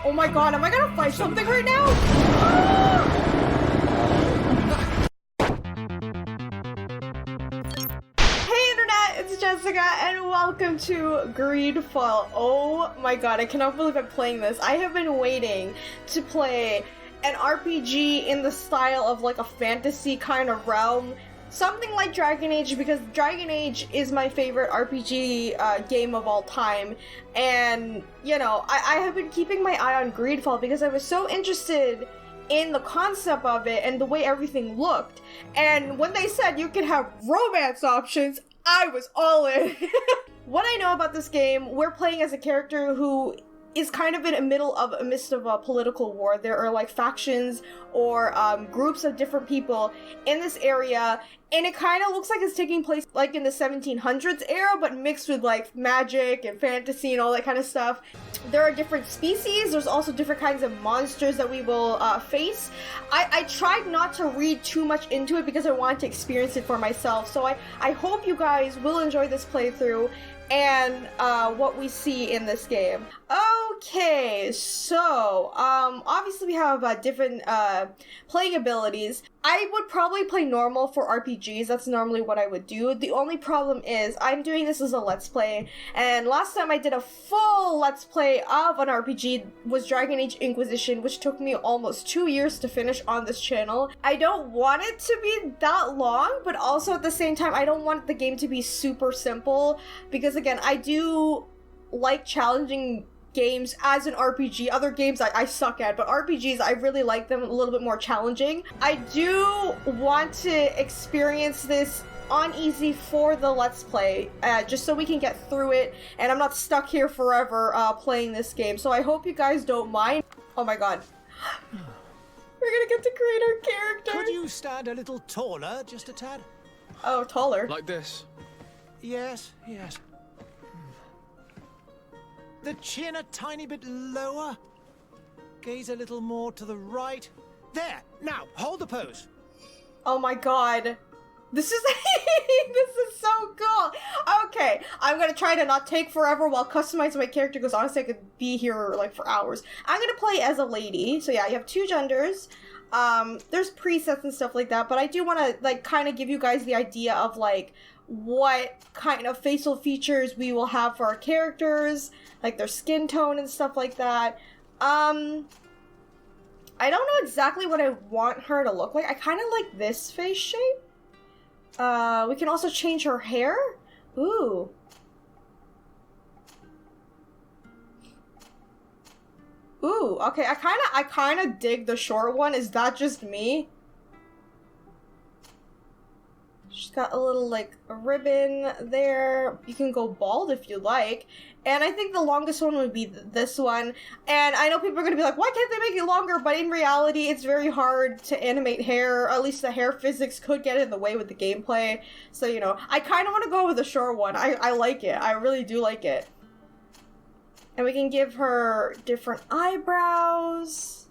Oh my god, am I gonna fight something right now? Hey internet, it's Jessica and welcome to Greedfall. Oh my god, I cannot believe I'm playing this. I have been waiting to play an RPG in the style of like a fantasy kind of realm. Something like Dragon Age, because Dragon Age is my favorite RPG game of all time. And, you know, I have been keeping my eye on Greedfall because I was so interested in the concept of it and the way everything looked. And when they said you could have romance options, I was all in. What I know about this game, we're playing as a character who is kind of in the middle of a midst of a political war. There are like factions or groups of different people in this area, and it kind of looks like it's taking place like in the 1700s era, but mixed with like magic and fantasy and all that kind of stuff. There are different species. There's also different kinds of monsters that we will face. I tried not to read too much into it because I wanted to experience it for myself. So I hope you guys will enjoy this playthrough and what we see in this game. Okay, so obviously we have different playing abilities. I would probably play normal for RPGs. That's normally what I would do. The only problem is I'm doing this as a Let's Play, and last time I did a full Let's Play of an RPG was Dragon Age Inquisition, which took me almost 2 years to finish on this channel. I don't want it to be that long, but also at the same time I don't want the game to be super simple, because again, I do like challenging games as an RPG. Other games I suck at, but RPGs, I really like them a little bit more challenging. I do want to experience this on easy for the Let's Play, just so we can get through it, and I'm not stuck here forever playing this game. So I hope you guys don't mind. Oh my god. We're gonna get to create our character. Could you stand a little taller, just a tad? Oh, taller. Like this? Yes, yes. The chin a tiny bit lower. Gaze a little more to the right. There! Now, hold the pose. Oh my god. This is this is so cool. Okay, I'm gonna try to not take forever while customizing my character, because honestly I could be here like for hours. I'm gonna play as a lady. So yeah, you have two genders. There's presets and stuff like that, but I do want to like kind of give you guys the idea of like what kind of facial features we will have for our characters, like their skin tone and stuff like that. I don't know exactly what I want her to look like. I kind of like this face shape. We can also change her hair. Ooh. Ooh, okay, I kind of dig the short one. Is that just me? She's got a little, like, a ribbon there. You can go bald if you like. And I think the longest one would be this one. And I know people are going to be like, why can't they make it longer? But in reality, it's very hard to animate hair. At least the hair physics could get in the way with the gameplay. So, you know, I kind of want to go with the short one. I like it. I really do like it. And we can give her different eyebrows.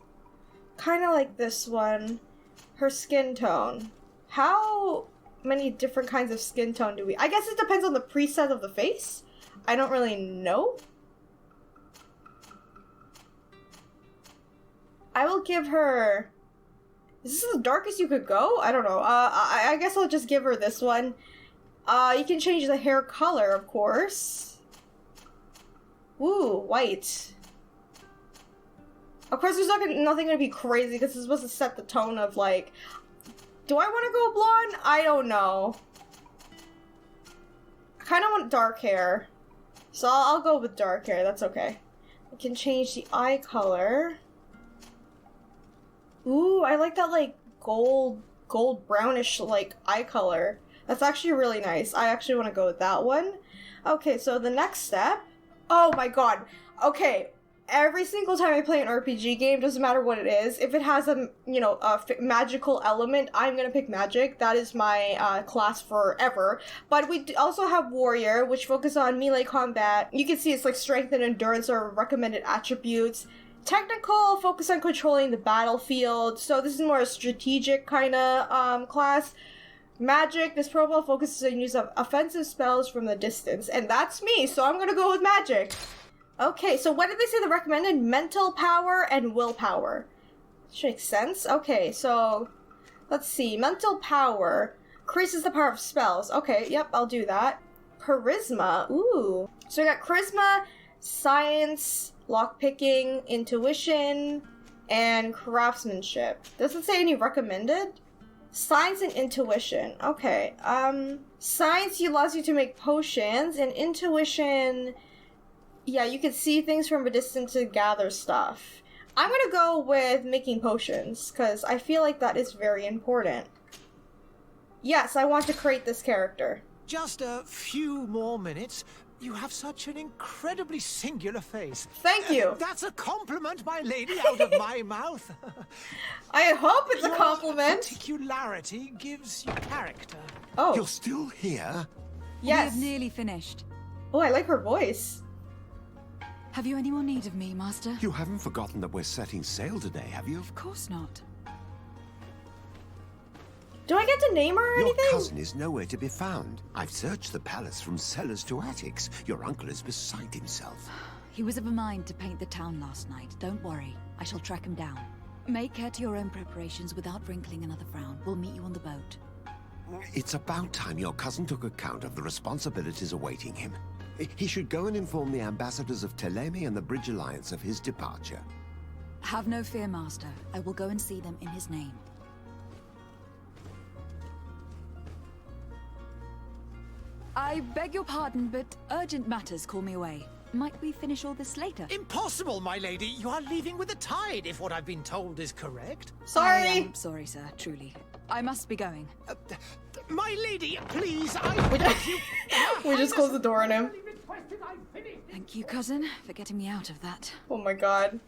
Kind of like this one. Her skin tone. How many different kinds of skin tone do we... I guess it depends on the preset of the face. I don't really know. I will give her... Is this the darkest you could go? I don't know. I guess I'll just give her this one. You can change the hair color, of course. Ooh, white. Of course, there's nothing gonna be crazy because it's supposed to set the tone of like... Do I want to go blonde? I don't know. I kind of want dark hair. So I'll go with dark hair. That's okay. I can change the eye color. Ooh, I like that like gold brownish like eye color. That's actually really nice. I actually want to go with that one. Okay, so the next step. Oh my god. Okay. Every single time I play an RPG game, doesn't matter what it is, if it has a, you know, magical element, I'm gonna pick magic. That is my class forever. But we also have warrior, which focuses on melee combat. You can see it's like strength and endurance are recommended attributes. Technical, focus on controlling the battlefield. So this is more a strategic kind of class. Magic, this profile focuses on use of offensive spells from the distance. And that's me, so I'm gonna go with magic. Okay, so what did they say the recommended? Mental power and willpower. Which makes sense. Okay, so let's see. Mental power increases the power of spells. Okay, yep, I'll do that. Charisma. Ooh. So we got charisma, science, lockpicking, intuition, and craftsmanship. Doesn't say any recommended. Science and intuition. Okay. Science allows you to make potions, and intuition, yeah, you can see things from a distance to gather stuff. I'm gonna go with making potions, because I feel like that is very important. Yes, I want to create this character. Just a few more minutes. You have such an incredibly singular face. Thank you. That's a compliment, my lady, out of my mouth. I hope it's a Your compliment. particularity gives you character. Oh. You're still here? Yes. We have nearly finished. Oh, I like her voice. Have you any more need of me, Master? You haven't forgotten that we're setting sail today, have you? Of course not. Do I get to name her or Your anything? cousin is nowhere to be found. I've searched the palace from cellars to attics. Your uncle is beside himself. He was of a mind to paint the town last night. Don't worry. I shall track him down. Make care to your own preparations without wrinkling another frown. We'll meet you on the boat. It's about time your cousin took account of the responsibilities awaiting him. He should go and inform the ambassadors of Telemi and the Bridge Alliance of his departure. Have no fear, Master. I will go and see them in his name. I beg your pardon, but urgent matters call me away. Might we finish all this later? Impossible, my lady. You are leaving with the tide, if what I've been told is correct. Sorry. I am sorry, sir, truly. I must be going. My lady, please, I beg you. We just closed the door on him. Thank you, cousin, for getting me out of that. Oh my god.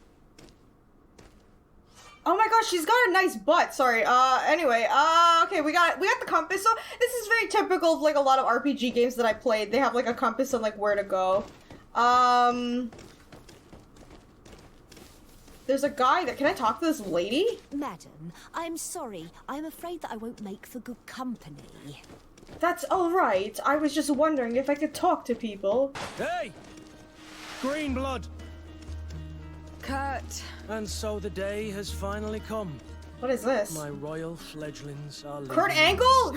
Oh my gosh, she's got a nice butt. Sorry. Anyway, okay, we got the compass. So this is very typical of like a lot of RPG games that I played. They have like a compass on like where to go. There's a guy that, can I talk to this lady? Madam, I'm sorry. I'm afraid that I won't make for good company. That's alright. I was just wondering if I could talk to people. Hey! Green blood! Kurt. And so the day has finally come. What is this? My royal fledglings are leaving. Kurt Angle?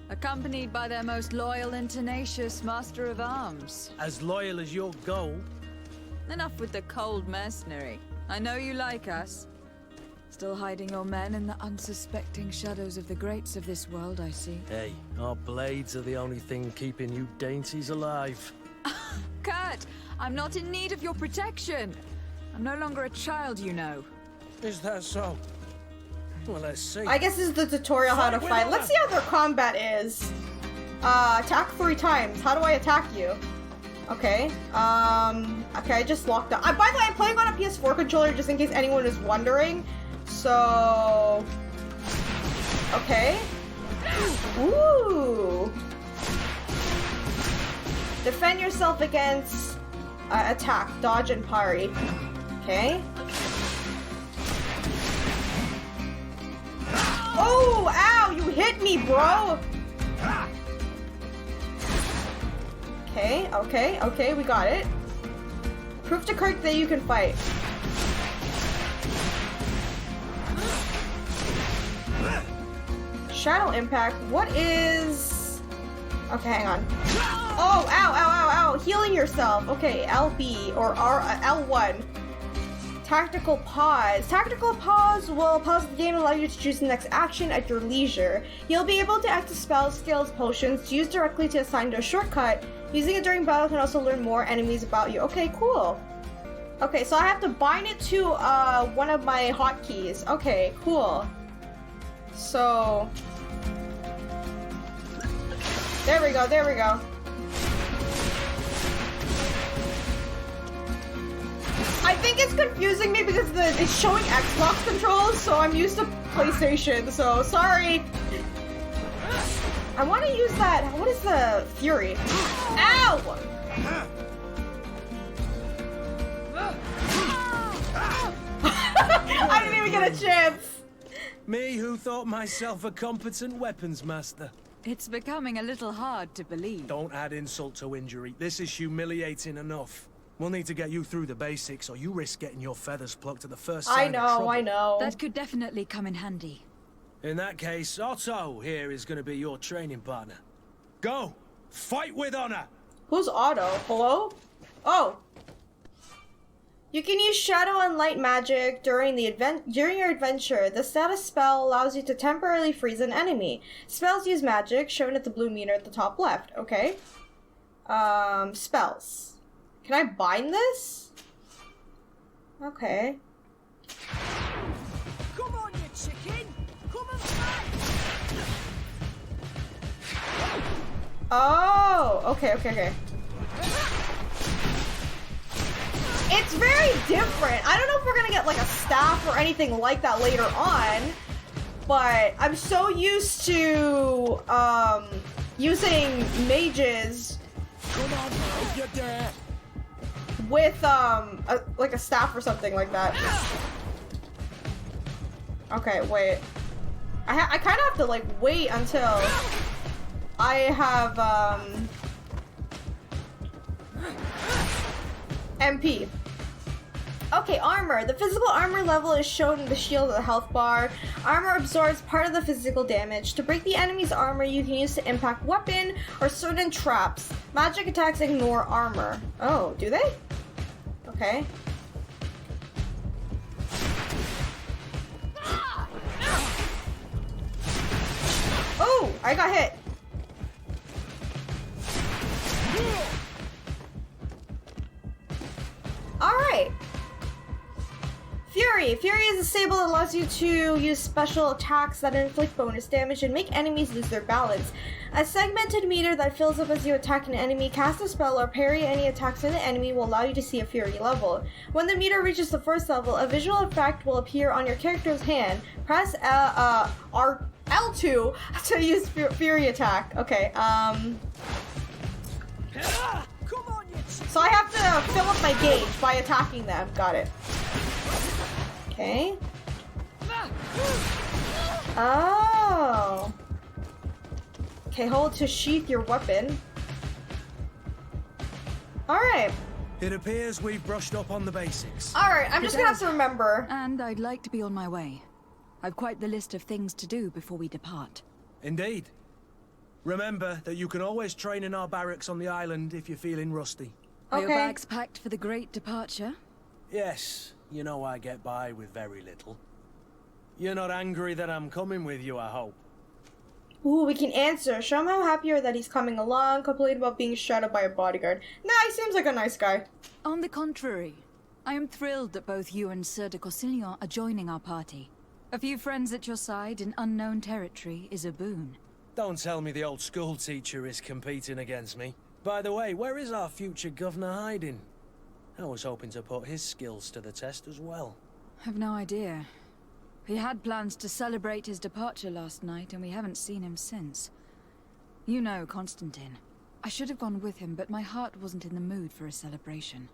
Accompanied by their most loyal and tenacious master of arms. As loyal as your gold. Enough with the cold mercenary. I know you like us. Still hiding your men in the unsuspecting shadows of the greats of this world, I see. Hey, our blades are the only thing keeping you dainties alive. Kurt, I'm not in need of your protection. I'm no longer a child, you know. Is that so? Well, let's see. I guess this is the tutorial how to fight. Let's see how their combat is. Attack 3 times. How do I attack you? Okay. Okay, I just locked up. By the way, I'm playing on a PS4 controller just in case anyone is wondering. So... Okay. Ooh. Defend yourself against attack, dodge, and parry. Okay. Oh, ow, you hit me, bro. Okay, we got it. Prove to Kurt that you can fight. Shadow impact, what is... Okay, hang on. Oh, ow. Healing yourself. Okay, LB or L1. Tactical pause. Tactical pause will pause the game and allow you to choose the next action at your leisure. You'll be able to access spells, skills, potions, use directly to assign to a shortcut. Using it during battle can also learn more enemies about you. Okay, cool. Okay, so I have to bind it to one of my hotkeys. Okay, cool. So... There we go. I think it's confusing me because it's showing Xbox controls, so I'm used to PlayStation, so sorry. I want to use that. What is the Fury? Ow! I didn't even get a chance. Me who thought myself a competent weapons master. It's becoming a little hard to believe. Don't add insult to injury. This is humiliating enough. We'll need to get you through the basics, or you risk getting your feathers plucked at the first sign of trouble. I know. That could definitely come in handy. In that case, Otto here is going to be your training partner. Go! Fight with honor! Who's Otto? Hello? Oh. You can use shadow and light magic during your adventure. The status spell allows you to temporarily freeze an enemy. Spells use magic, shown at the blue meter at the top left. Okay. Spells. Can I bind this? Okay. Come on, you chicken! Come and fight! Oh, okay. It's very different. I don't know if we're gonna get like a staff or anything like that later on, but I'm so used to using mages with like a staff or something like that. Okay, wait. I kind of have to like wait until I have MP. Okay, armor. The physical armor level is shown in the shield of the health bar. Armor absorbs part of the physical damage. To break the enemy's armor, you can use to impact weapon or certain traps. Magic attacks ignore armor. Oh, do they? Okay. Oh, I got hit. Alright. Fury. Fury is a sable that allows you to use special attacks that inflict bonus damage and make enemies lose their balance. A segmented meter that fills up as you attack an enemy, cast a spell, or parry any attacks on the enemy will allow you to see a Fury level. When the meter reaches the first level, a visual effect will appear on your character's hand. Press L2 to use Fury attack. Okay, so I have to fill up my gauge by attacking them. Got it. Okay. Oh. Okay, hold to sheath your weapon. Alright. It appears we've brushed up on the basics. Alright, I'm just gonna have to remember. And I'd like to be on my way. I've quite the list of things to do before we depart. Indeed. Remember that you can always train in our barracks on the island if you're feeling rusty. Are your bags packed for the great departure? Yes, you know I get by with very little. You're not angry that I'm coming with you, I hope. Ooh, we can answer. Show him how happy you are that he's coming along. Complain about being shadowed by a bodyguard. Nah, he seems like a nice guy. On the contrary, I am thrilled that both you and Sieur de Courcillon are joining our party. A few friends at your side in unknown territory is a boon. Don't tell me the old school teacher is competing against me. By the way, where is our future governor hiding? I was hoping to put his skills to the test as well. I've no idea. He had plans to celebrate his departure last night, and we haven't seen him since. You know Constantine. I should have gone with him, but my heart wasn't in the mood for a celebration.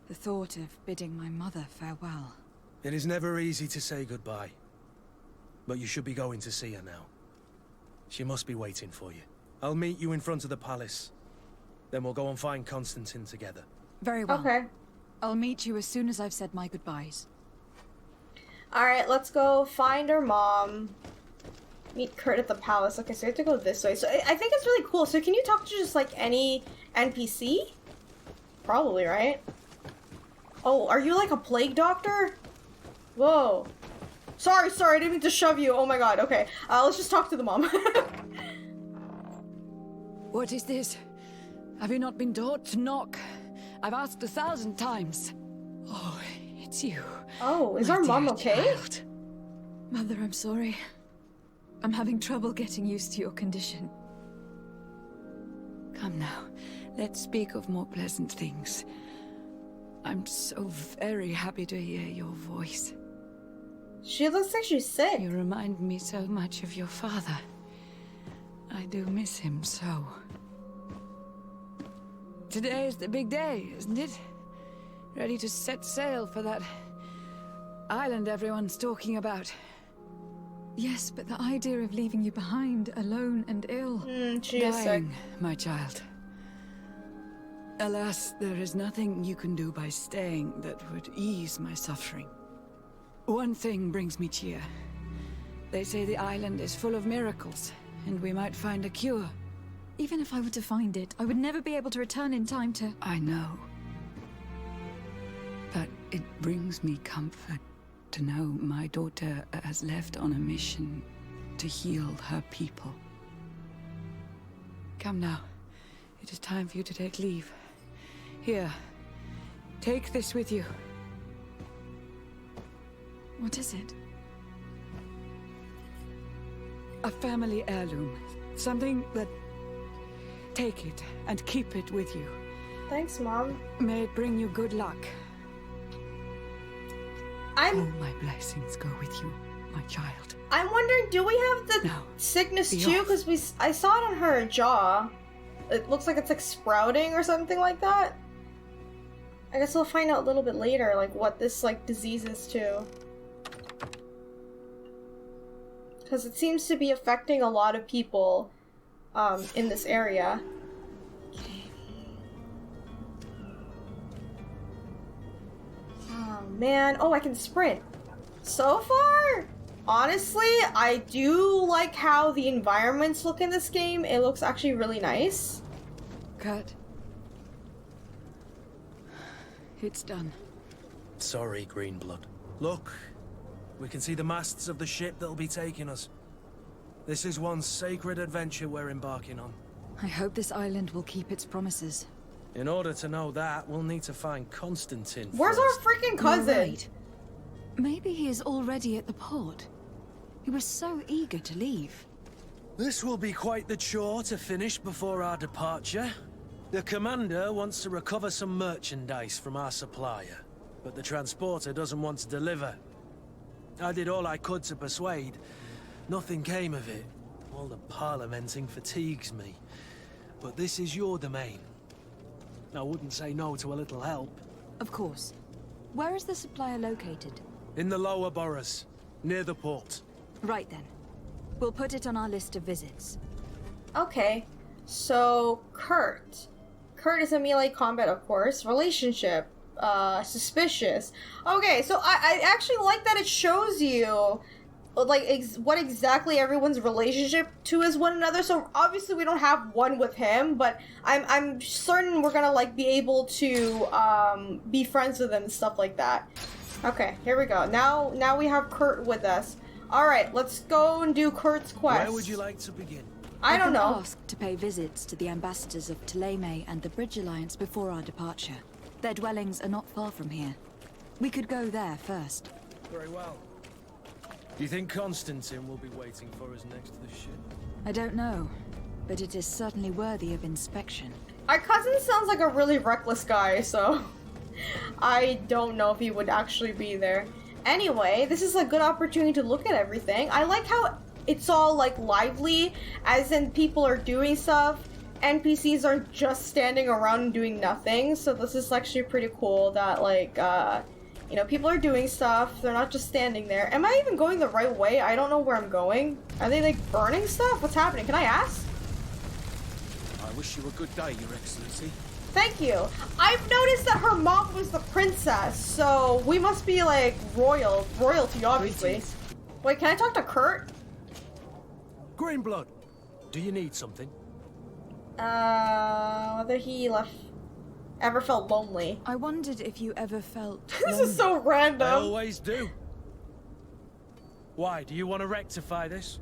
The thought of bidding my mother farewell. It is never easy to say goodbye. But you should be going to see her now. She must be waiting for you. I'll meet you in front of the palace. Then we'll go and find Constantine together. Very well. Okay. I'll meet you as soon as I've said my goodbyes. Alright, let's go find her mom. Meet Kurt at the palace. Okay, so we have to go this way. So I think it's really cool. So can you talk to just like any NPC? Probably, right? Oh, are you like a plague doctor? Whoa. Sorry, I didn't mean to shove you. Oh my god, okay. Let's just talk to the mom. What is this? Have you not been taught to knock? I've asked 1,000 times. Oh, it's you. Oh, is my our mom dear okay? child. Mother, I'm sorry. I'm having trouble getting used to your condition. Come now, let's speak of more pleasant things. I'm so very happy to hear your voice. She looks like she's sick. You remind me so much of your father. I do miss him so. Today is the big day, isn't it? Ready to set sail for that island everyone's talking about. Yes, but the idea of leaving you behind, alone and ill. She is sick. Dying, my child. Alas, there is nothing you can do by staying that would ease my suffering. One thing brings me cheer. They say the island is full of miracles, and we might find a cure. Even if I were to find it, I would never be able to return in time to... I know. But it brings me comfort to know my daughter has left on a mission to heal her people. Come now. It is time for you to take leave. Here, take this with you. What is it? A family heirloom. Something that... Take it and keep it with you. Thanks, Mom. May it bring you good luck. All my blessings go with you, my child. I'm wondering, do we have the Now, sickness be too? off. Because I saw it on her jaw. It looks like it's like sprouting or something like that. I guess we'll find out a little bit later, like what this like disease is too. Because it seems to be affecting a lot of people in this area. Oh man, oh I can sprint. So far, honestly, I do like how the environments look in this game. It looks actually really nice. Kurt. It's done. Sorry, Greenblood. Look, we can see the masts of the ship that'll be taking us. This is one sacred adventure we're embarking on. I hope this island will keep its promises. In order to know that, we'll need to find Constantine Where's first. our freaking cousin? You're right. Maybe he is already at the port. He was so eager to leave. This will be quite the chore to finish before our departure. The commander wants to recover some merchandise from our supplier, but the transporter doesn't want to deliver. I did all I could to persuade. Nothing came of it. All the parliamenting fatigues me. But this is your domain. I wouldn't say no to a little help. Of course. Where is the supplier located? In the lower boroughs, near the port. Right then. We'll put it on our list of visits. Okay, so Kurt. Kurt is a melee combat, of course. Relationship. Suspicious. Okay, so I actually like that it shows you like what exactly everyone's relationship to is one another. So obviously we don't have one with him, but I'm certain we're gonna like be able to be friends with him and stuff like that. Okay, here we go. Now we have Kurt with us. All right, let's go and do Kurt's quest. Where would you like to begin? I don't know. Asked to pay visits to the ambassadors of Teer and the Bridge Alliance before our departure. Their dwellings are not far from here. We could go there first. Very well. Do you think Constantine will be waiting for us next to the ship? I don't know, but it is certainly worthy of inspection. Our cousin sounds like a really reckless guy, so I don't know if he would actually be there. Anyway, this is a good opportunity to look at everything. I like how it's all like lively, as in people are doing stuff. NPCs are just standing around and doing nothing, so this is actually pretty cool that like, you know, people are doing stuff, they're not just standing there. Am I even going the right way? I don't know where I'm going. Are they like burning stuff? What's happening? Can I ask? I wish you a good day, Your Excellency. Thank you. I've noticed that her mom was the princess, so we must be like royalty, obviously. Greetings. Wait, can I talk to Kurt? Greenblood, do you need something? Whether he ever felt lonely. I wondered if you ever felt This is so I random. always do. Why, do you want to rectify this?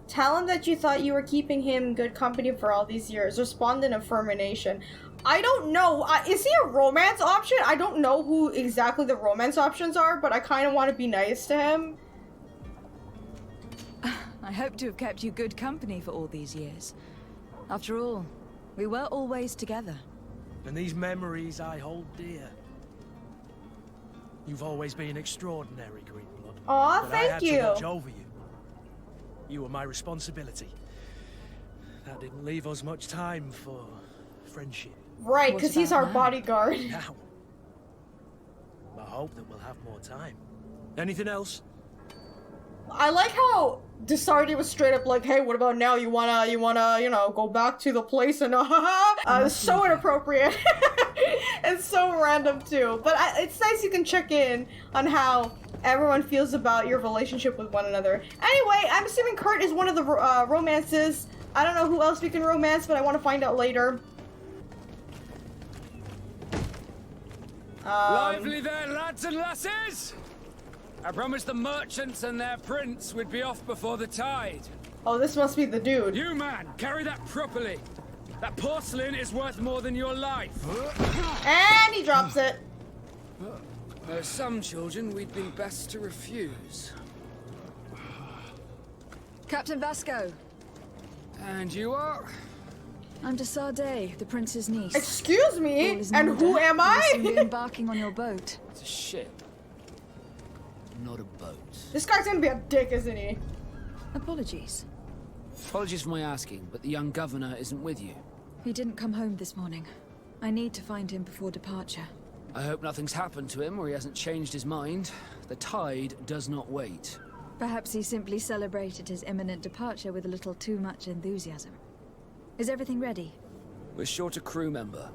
Tell him that you thought you were keeping him good company for all these years. Respond in affirmation. I don't know. Is he a romance option? I don't know who exactly the romance options are, but I kind of want to be nice to him. I hope to have kept you good company for all these years. After all, we were always together. And these memories I hold dear. You've always been extraordinary, Greenblood. Aw, but I thank had you. to watch over you. You were my responsibility. That didn't leave us much time for friendship. Right, What because he's about our now? bodyguard. Now, I hope that we'll have more time. Anything else? I like how Desardi was straight up like, hey, what about now? You wanna, you know, go back to the place and So inappropriate. And so random too. But it's nice you can check in on how everyone feels about your relationship with one another. Anyway, I'm assuming Kurt is one of the romances. I don't know who else we can romance, but I want to find out later. Lively there, lads and lasses! I promised the merchants and their prince we'd be off before the tide. Oh, this must be the dude. You, man, carry that properly. That porcelain is worth more than your life. And he drops it. There's some children we'd be best to refuse. Captain Vasco. And you are? I'm de Fradee, the prince's niece. Excuse me? All is And in order. who am I? You'll soon be embarking on your boat. It's a ship. Not a boat. This guy's gonna be a dick, isn't he? Apologies. Apologies for my asking, but the young governor isn't with you. He didn't come home this morning. I need to find him before departure. I hope nothing's happened to him or he hasn't changed his mind. The tide does not wait. Perhaps he simply celebrated his imminent departure with a little too much enthusiasm. Is everything ready? We're short a crew member.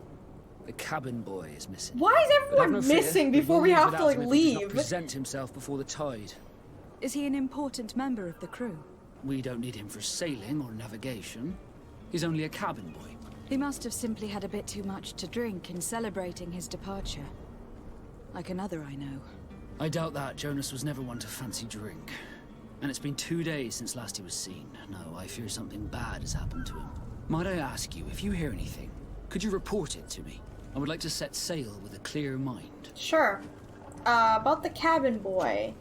The cabin boy is missing. Why is But have everyone no fear, missing before we have to, like, without him if he does not leave? present himself before the tide. Is he an important member of the crew? We don't need him for sailing or navigation. He's only a cabin boy. He must have simply had a bit too much to drink in celebrating his departure. Like another I know. I doubt that. Jonas was never one to fancy drink. And it's been 2 days since last he was seen. No, I fear something bad has happened to him. Might I ask you, if you hear anything, could you report it to me? I would like to set sail with a clear mind. Sure. About the cabin boy.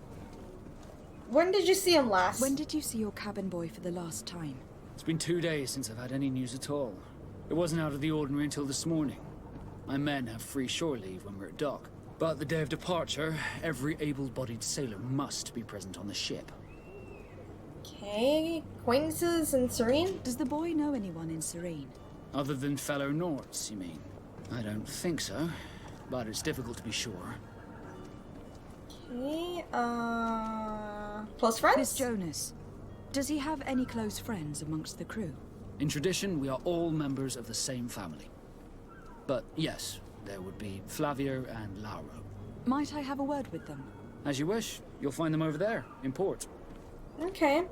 When did you see him last? When did you see your cabin boy for the last time? It's been 2 days since I've had any news at all. It wasn't out of the ordinary until this morning. My men have free shore leave when we're at dock. But the day of departure, every able-bodied sailor must be present on the ship. Okay. Acquaintances in Serene? Does the boy know anyone in Serene? Other than fellow Norts, you mean? I don't think so, but it's difficult to be sure. Okay, close friends? Miss Jonas, does he have any close friends amongst the crew? In tradition, we are all members of the same family. But yes, there would be Flavia and Lauro. Might I have a word with them? As you wish. You'll find them over there, in port. Okay.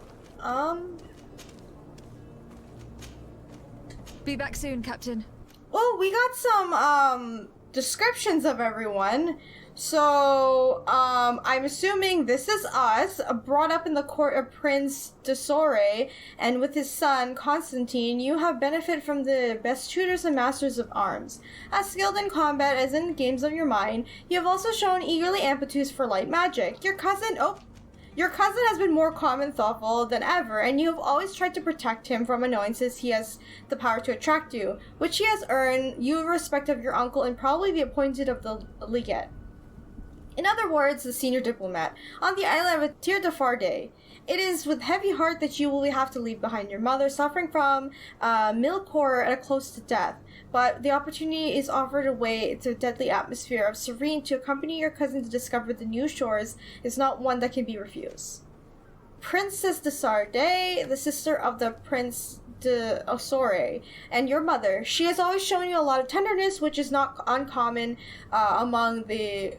Be back soon, Captain. Well, we got some, descriptions of everyone. So, I'm assuming this is us, brought up in the court of Prince de Serene, and with his son, Constantine, you have benefited from the best tutors and masters of arms. As skilled in combat as in games of your mind, you have also shown eagerly amplitudes for light magic. Your cousin has been more calm and thoughtful than ever, and you have always tried to protect him from annoyances he has the power to attract you, which he has earned you the respect of your uncle and probably the appointed of the legate. In other words, the senior diplomat, on the island of Teer Fradee. It is with heavy heart that you will have to leave behind your mother, suffering from Malichor and close to death. But the opportunity is offered away to the deadly atmosphere of Serene to accompany your cousin to discover the new shores is not one that can be refused. Princess of Serene, the sister of the Prince de Serene, and your mother. She has always shown you a lot of tenderness, which is not uncommon among the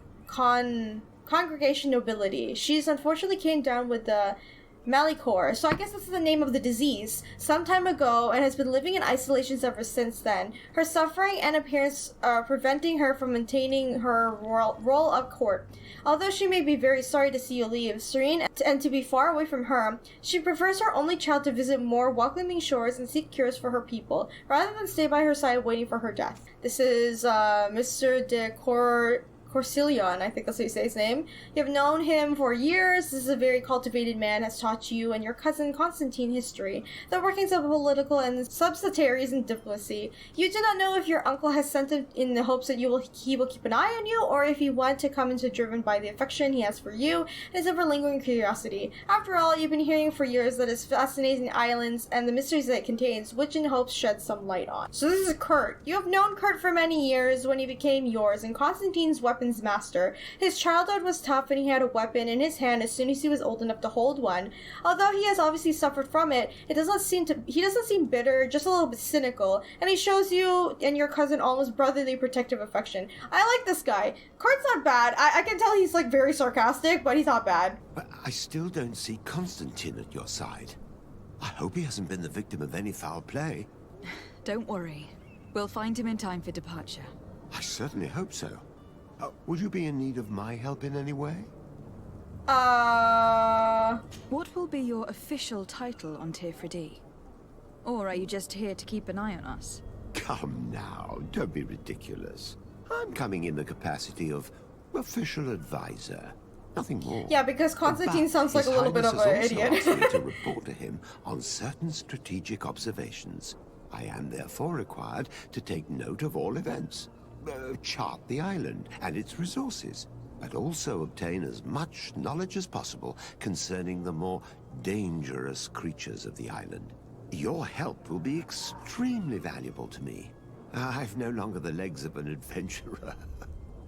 congregation nobility. She's unfortunately came down with the Malichor, so I guess this is the name of the disease, some time ago, and has been living in isolation ever since then. Her suffering and appearance are preventing her from maintaining her role of court. Although she may be very sorry to see you leave Serene and to be far away from her, she prefers her only child to visit more welcoming shores and seek cures for her people, rather than stay by her side waiting for her death. This is Mr. de Corcillion, I think that's how you say his name. You have known him for years. This is a very cultivated man, has taught you and your cousin Constantine history, the workings of political and subsidiaries and diplomacy. You do not know if your uncle has sent him in the hopes that he will keep an eye on you, or if he wanted to come into driven by the affection he has for you and his ever-lingering curiosity. After all, you've been hearing for years that it's fascinating the islands and the mysteries that it contains, which in hopes shed some light on. So this is Kurt. You have known Kurt for many years when he became yours, and Constantine's weapon weapons master. His childhood was tough and he had a weapon in his hand as soon as he was old enough to hold one. Although he has obviously suffered from it, he doesn't seem bitter, just a little bit cynical, and he shows you and your cousin almost brotherly protective affection. I like this guy. Kurt's not bad. I can tell he's like very sarcastic, but he's not bad. But I still don't see Constantine at your side. I hope he hasn't been the victim of any foul play. Don't worry. We'll find him in time for departure. I certainly hope so. Would you be in need of my help in any way? What will be your official title on Teer Fradee? Or are you just here to keep an eye on us? Come now, don't be ridiculous. I'm coming in the capacity of official advisor. Nothing more. Yeah, because Constantine But sounds like a His little bit of Highness an has also idiot. asked me to report to him on certain strategic observations. I am therefore required to take note of all events, chart the island and its resources, but also obtain as much knowledge as possible concerning the more dangerous creatures of the island. Your help will be extremely valuable to me. I've no longer the legs of an adventurer.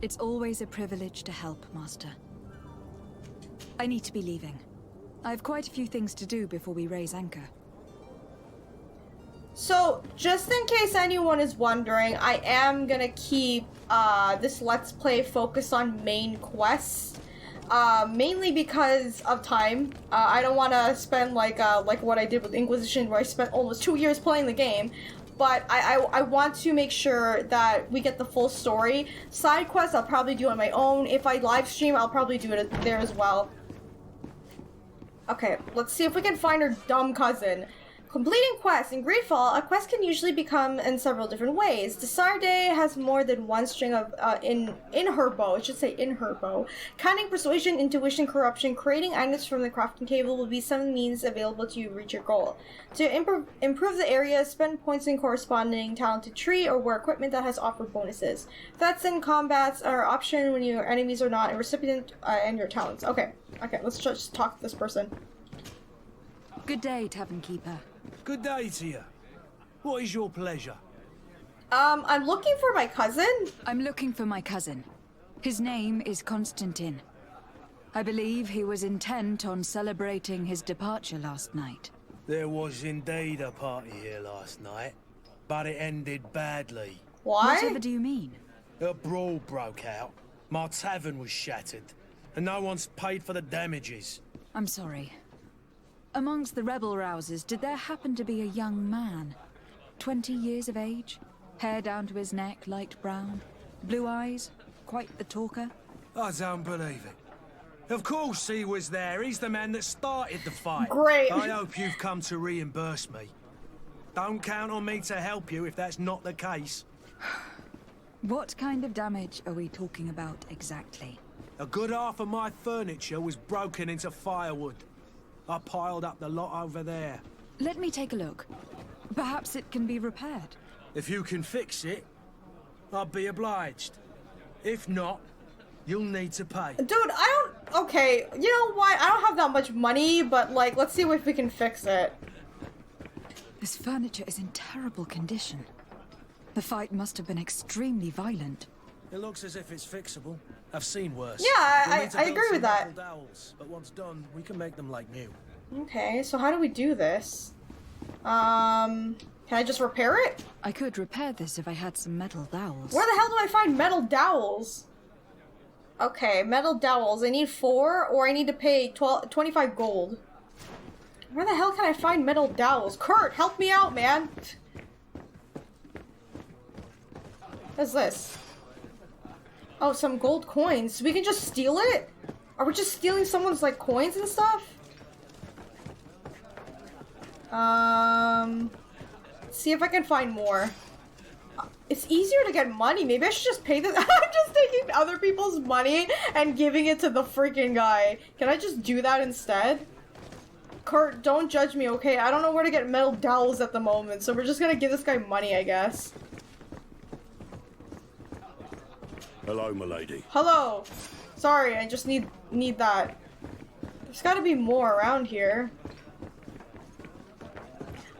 It's always a privilege to help, Master. I need to be leaving. I have quite a few things to do before we raise anchor. So, just in case anyone is wondering, I am gonna keep this Let's Play focused on main quests. Mainly because of time. I don't want to spend like what I did with Inquisition, where I spent almost 2 years playing the game. But I want to make sure that we get the full story. Side quests I'll probably do on my own. If I live stream, I'll probably do it there as well. Okay, let's see if we can find her dumb cousin. Completing quests. In Greedfall, a quest can usually become in several different ways. Desarde has more than one string of in her bow. It should say in her bow. Cunning, persuasion, intuition, corruption, creating items from the crafting table will be some means available to you to reach your goal. To improve the area, spend points in corresponding talented tree or wear equipment that has offered bonuses. Threats and combats are option when your enemies are not a recipient and your talents. Okay, let's just talk to this person. Good day, Tavern Keeper. Good day to you. What is your pleasure? I'm looking for my cousin. I'm looking for my cousin. His name is Constantine. I believe he was intent on celebrating his departure last night. There was indeed a party here last night, but it ended badly. Why? Whatever do you mean? A brawl broke out. My tavern was shattered, and no one's paid for the damages. I'm sorry. Amongst the rebel rousers, did there happen to be a young man? 20 years of age? Hair down to his neck, light brown? Blue eyes? Quite the talker? I don't believe it. Of course he was there. He's the man that started the fight. Great. I hope you've come to reimburse me. Don't count on me to help you if that's not the case. What kind of damage are we talking about exactly? A good half of my furniture was broken into firewood. I piled up the lot over there. Let me take a look. Perhaps it can be repaired. If you can fix it, I'll be obliged. If not, you'll need to pay. Dude, okay, you know what? I don't have that much money, but like, let's see if we can fix it. This furniture is in terrible condition. The fight must have been extremely violent. It looks as if it's fixable. I've seen worse. Yeah, I agree with that. Dowels, but once done, we can make them like new. Okay, so how do we do this? Can I just repair it? I could repair this if I had some metal dowels. Where the hell do I find metal dowels? Okay, metal dowels. I need 4, or I need to pay 25 gold. Where the hell can I find metal dowels? Kurt, help me out, man! What's this? Oh, some gold coins. We can just steal it? Are we just stealing someone's, like, coins and stuff? See if I can find more. It's easier to get money. Maybe I should just pay this. I'm just taking other people's money and giving it to the freaking guy. Can I just do that instead? Kurt, don't judge me, okay? I don't know where to get metal dowels at the moment, so we're just gonna give this guy money, I guess. Hello, milady. Hello. Sorry, I just need that. There's gotta be more around here.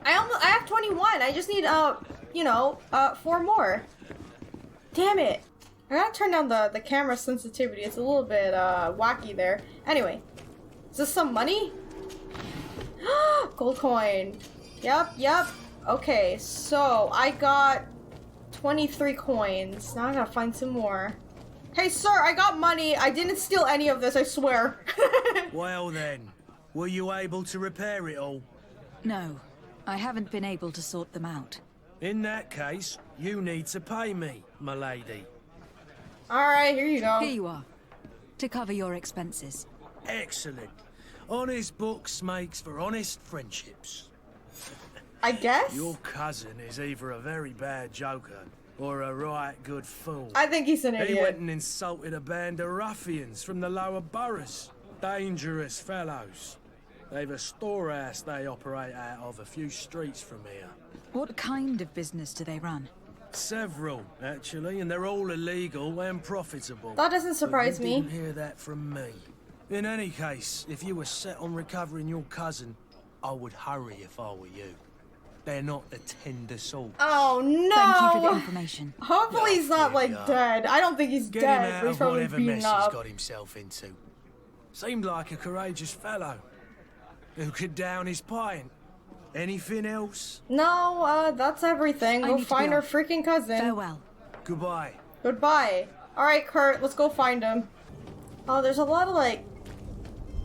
I have 21. I just need, 4 more. Damn it. I gotta turn down the camera sensitivity. It's a little bit wacky there. Anyway, is this some money? Gold coin. Yep. Okay, so I got 23 coins. Now I gotta find some more. Hey, sir, I got money. I didn't steal any of this, I swear. Well then, were you able to repair it all? No, I haven't been able to sort them out. In that case, you need to pay me, my lady. Alright, here you go. Here you are, to cover your expenses. Excellent. Honest books makes for honest friendships. I guess? Your cousin is either a very bad joker or a right good fool. I think he's an idiot. He went and insulted a band of ruffians from the lower boroughs. Dangerous fellows. They've a storehouse they operate out of a few streets from here. What kind of business do they run? Several, actually, and they're all illegal and profitable. That doesn't surprise But you me. didn't hear that from me. In any case, if you were set on recovering your cousin, I would hurry if I were you. They're not the tender sort. Oh no! Thank you for the information. Hopefully he's not like dead. I don't think he's Get dead. him out But he's of probably whatever beaten mess up. he's got himself into. Seemed like a courageous fellow who could down his pint. Anything else? No, that's everything. I Go need to find be our off. freaking cousin. Farewell. Goodbye. Goodbye. Alright, Kurt, let's go find him. Oh, there's a lot of, like,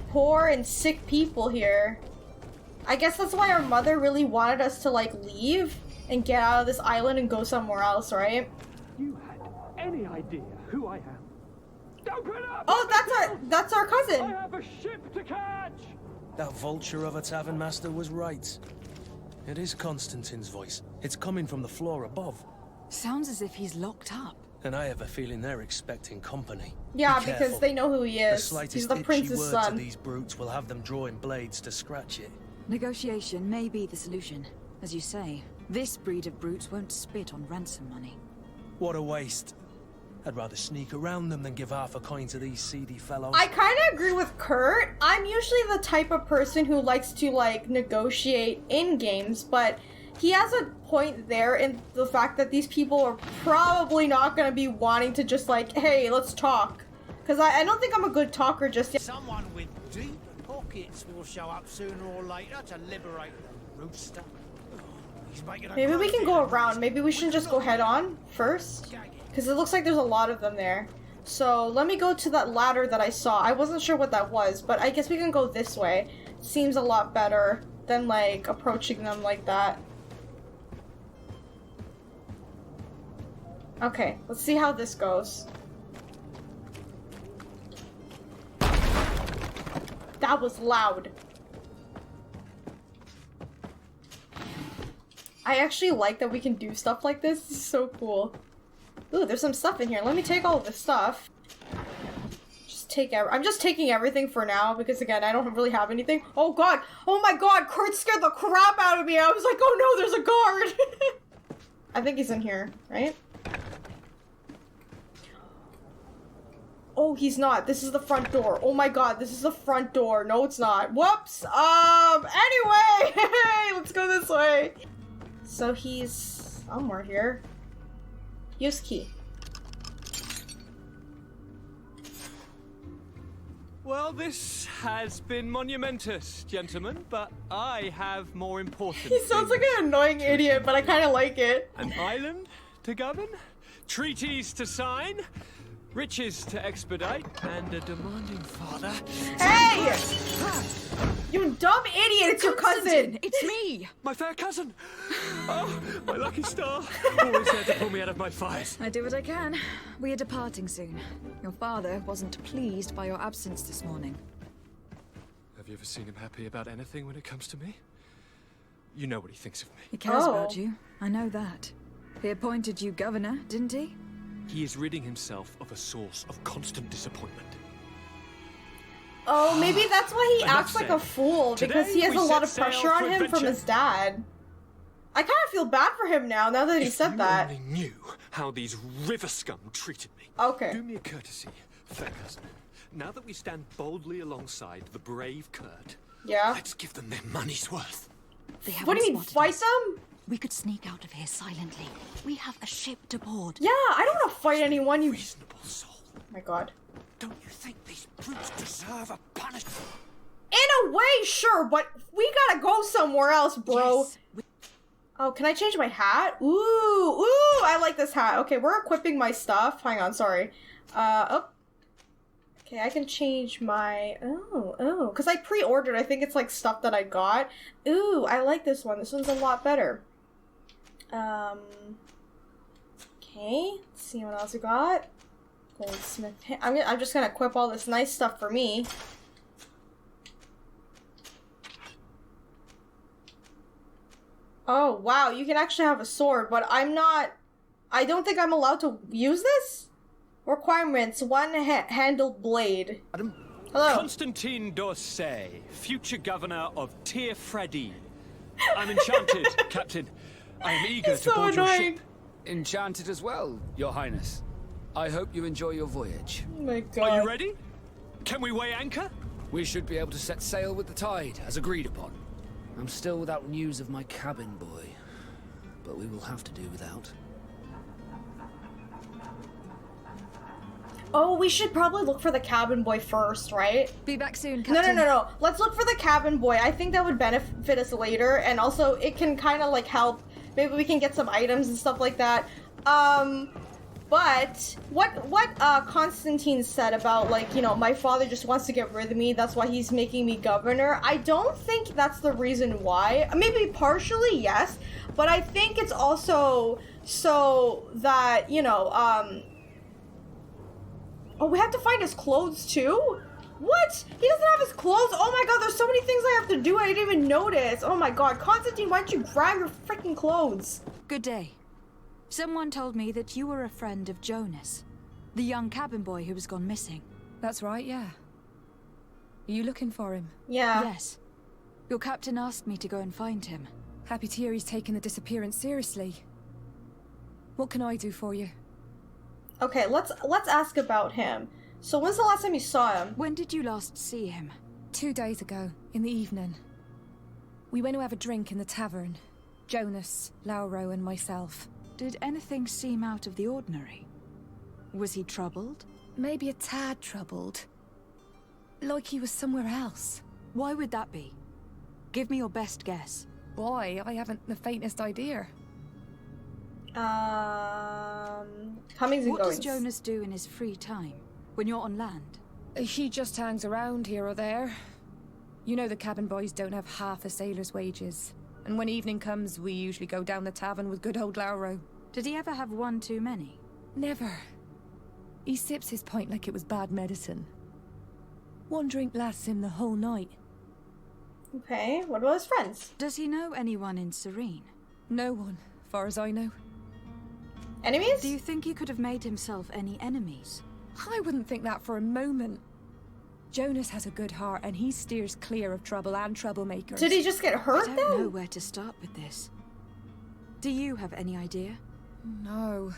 poor and sick people here. I guess that's why our mother really wanted us to, like, leave and get out of this island and go somewhere else, right? You had any idea who I am? Open up! Oh, that's our I cousin! have a ship to catch! That vulture of a tavern master was right. It is Constantine's voice. It's coming from the floor above. Sounds as if he's locked up. And I have a feeling they're expecting company. Yeah, Be because careful. they know who he The is. slightest He's the itchy prince's word son. to these brutes will have them drawing blades to scratch it. Negotiation may be the solution. As you say, this breed of brutes won't spit on ransom money. What a waste. I'd rather sneak around them than give half a coin to these seedy fellows. I kind of agree with Kurt. I'm usually the type of person who likes to, like, negotiate in games, but he has a point there in the fact that these people are probably not going to be wanting to just, like, hey, let's talk. Because I don't think I'm a good talker just yet. Someone with deep pockets will show up sooner or later to liberate the rooster. He's making a Maybe we great can go deal of around. noise. Maybe we shouldn't just go head on first. Because it looks like there's a lot of them there. So let me go to that ladder that I saw. I wasn't sure what that was, but I guess we can go this way. Seems a lot better than, like, approaching them like that. Okay, let's see how this goes. That was loud. I actually like that we can do stuff like this. This is so cool. Ooh, there's some stuff in here. Let me take all of this stuff. I'm just taking everything for now because, again, I don't really have anything. Oh god! Oh my god! Kurt scared the crap out of me! I was like, oh no, there's a guard! I think he's in here, right? Oh, he's not. This is the front door. Oh my god, this is the front door. No, it's not. Whoops! Anyway! Let's go this way! So he's somewhere here. Use key. Well, this has been monumentous, gentlemen, but I have more important He sounds like an annoying idiot, but I kind of like it. An island to govern, treaties to sign, riches to expedite, and a demanding father. Hey! You dumb idiot! It's your cousin! It's me! My fair cousin! Oh, my lucky star! Always there to pull me out of my fires. I do what I can. We are departing soon. Your father wasn't pleased by your absence this morning. Have you ever seen him happy about anything when it comes to me? You know what he thinks of me. He cares about you. I know that. He appointed you governor, didn't he? He is ridding himself of a source of constant disappointment. Oh, maybe that's why he Enough acts like said. a fool, because he Today has we a lot of set pressure sail on for him from adventure. his dad. I kind of feel bad for him now that he said that. If you only knew how these river scum treated me. Okay. Do me a courtesy, fair cousin. Now that we stand boldly alongside the brave Kurt, Yeah. let's give them their money's worth. They haven't What do you mean, spotted fight us. them? We could sneak out of here silently. We have a ship to board. Yeah, I don't want to fight anyone, you... Reasonable soul. Oh my god. Don't you think these brutes deserve a punishment? In a way, sure, but we gotta go somewhere else, bro. Yes, Oh, can I change my hat? Ooh, ooh, I like this hat. Okay, we're equipping my stuff. Hang on, sorry. Oh. Okay, I can change my... Oh, because I pre-ordered. I think it's like stuff that I got. Ooh, I like this one. This one's a lot better. Okay, let's see what else we got. Goldsmith. I'm just gonna equip all this nice stuff for me. Oh, wow, you can actually have a sword, but I don't think I'm allowed to use this? Requirements, one-handled blade. Hello. Constantine d'Orsay, future governor of Teer Fradee. I'm enchanted, Captain. I am eager to board your ship. Enchanted as well, Your Highness. I hope you enjoy your voyage. Oh my god. Are you ready? Can we weigh anchor? We should be able to set sail with the tide, as agreed upon. I'm still without news of my cabin boy, but we will have to do without. Oh, we should probably look for the cabin boy first, right? Be back soon, Captain. No. Let's look for the cabin boy. I think that would benefit us later, and also it can kind of like help. Maybe we can get some items and stuff like that. But what Constantine said about, like, you know, my father just wants to get rid of me, that's why he's making me governor, I don't think that's the reason why. Maybe partially, yes, but I think it's also so that, you know, oh, we have to find his clothes too? What? He doesn't have his clothes? Oh my god, there's so many things I have to do I didn't even notice. Oh my god, Constantine, why don't you grab your freaking clothes? Good day. Someone told me that you were a friend of Jonas, the young cabin boy who was gone missing. That's right, yeah. Are you looking for him? Yeah. Yes. Your captain asked me to go and find him. Happy to hear he's taken the disappearance seriously. What can I do for you? Okay, let's ask about him. So when's the last time you saw him? When did you last see him? 2 days ago, in the evening. We went to have a drink in the tavern. Jonas, Lauro, and myself. Did anything seem out of the ordinary? Was he troubled? Maybe a tad troubled. Like he was somewhere else. Why would that be? Give me your best guess. Why? I haven't the faintest idea. Comings and what goings. does Jonas do in his free time, when you're on land? He just hangs around here or there. You know the cabin boys don't have half a sailor's wages. And when evening comes, we usually go down the tavern with good old Lauro. Did he ever have one too many? Never. He sips his pint like it was bad medicine. One drink lasts him the whole night. Okay, what about his friends? Does he know anyone in Serene? No one, far as I know. Enemies? Do you think he could have made himself any enemies? I wouldn't think that for a moment. Jonas has a good heart and he steers clear of trouble and troublemakers. Did he just get hurt I don't know where to start with this. Do you have any idea? No.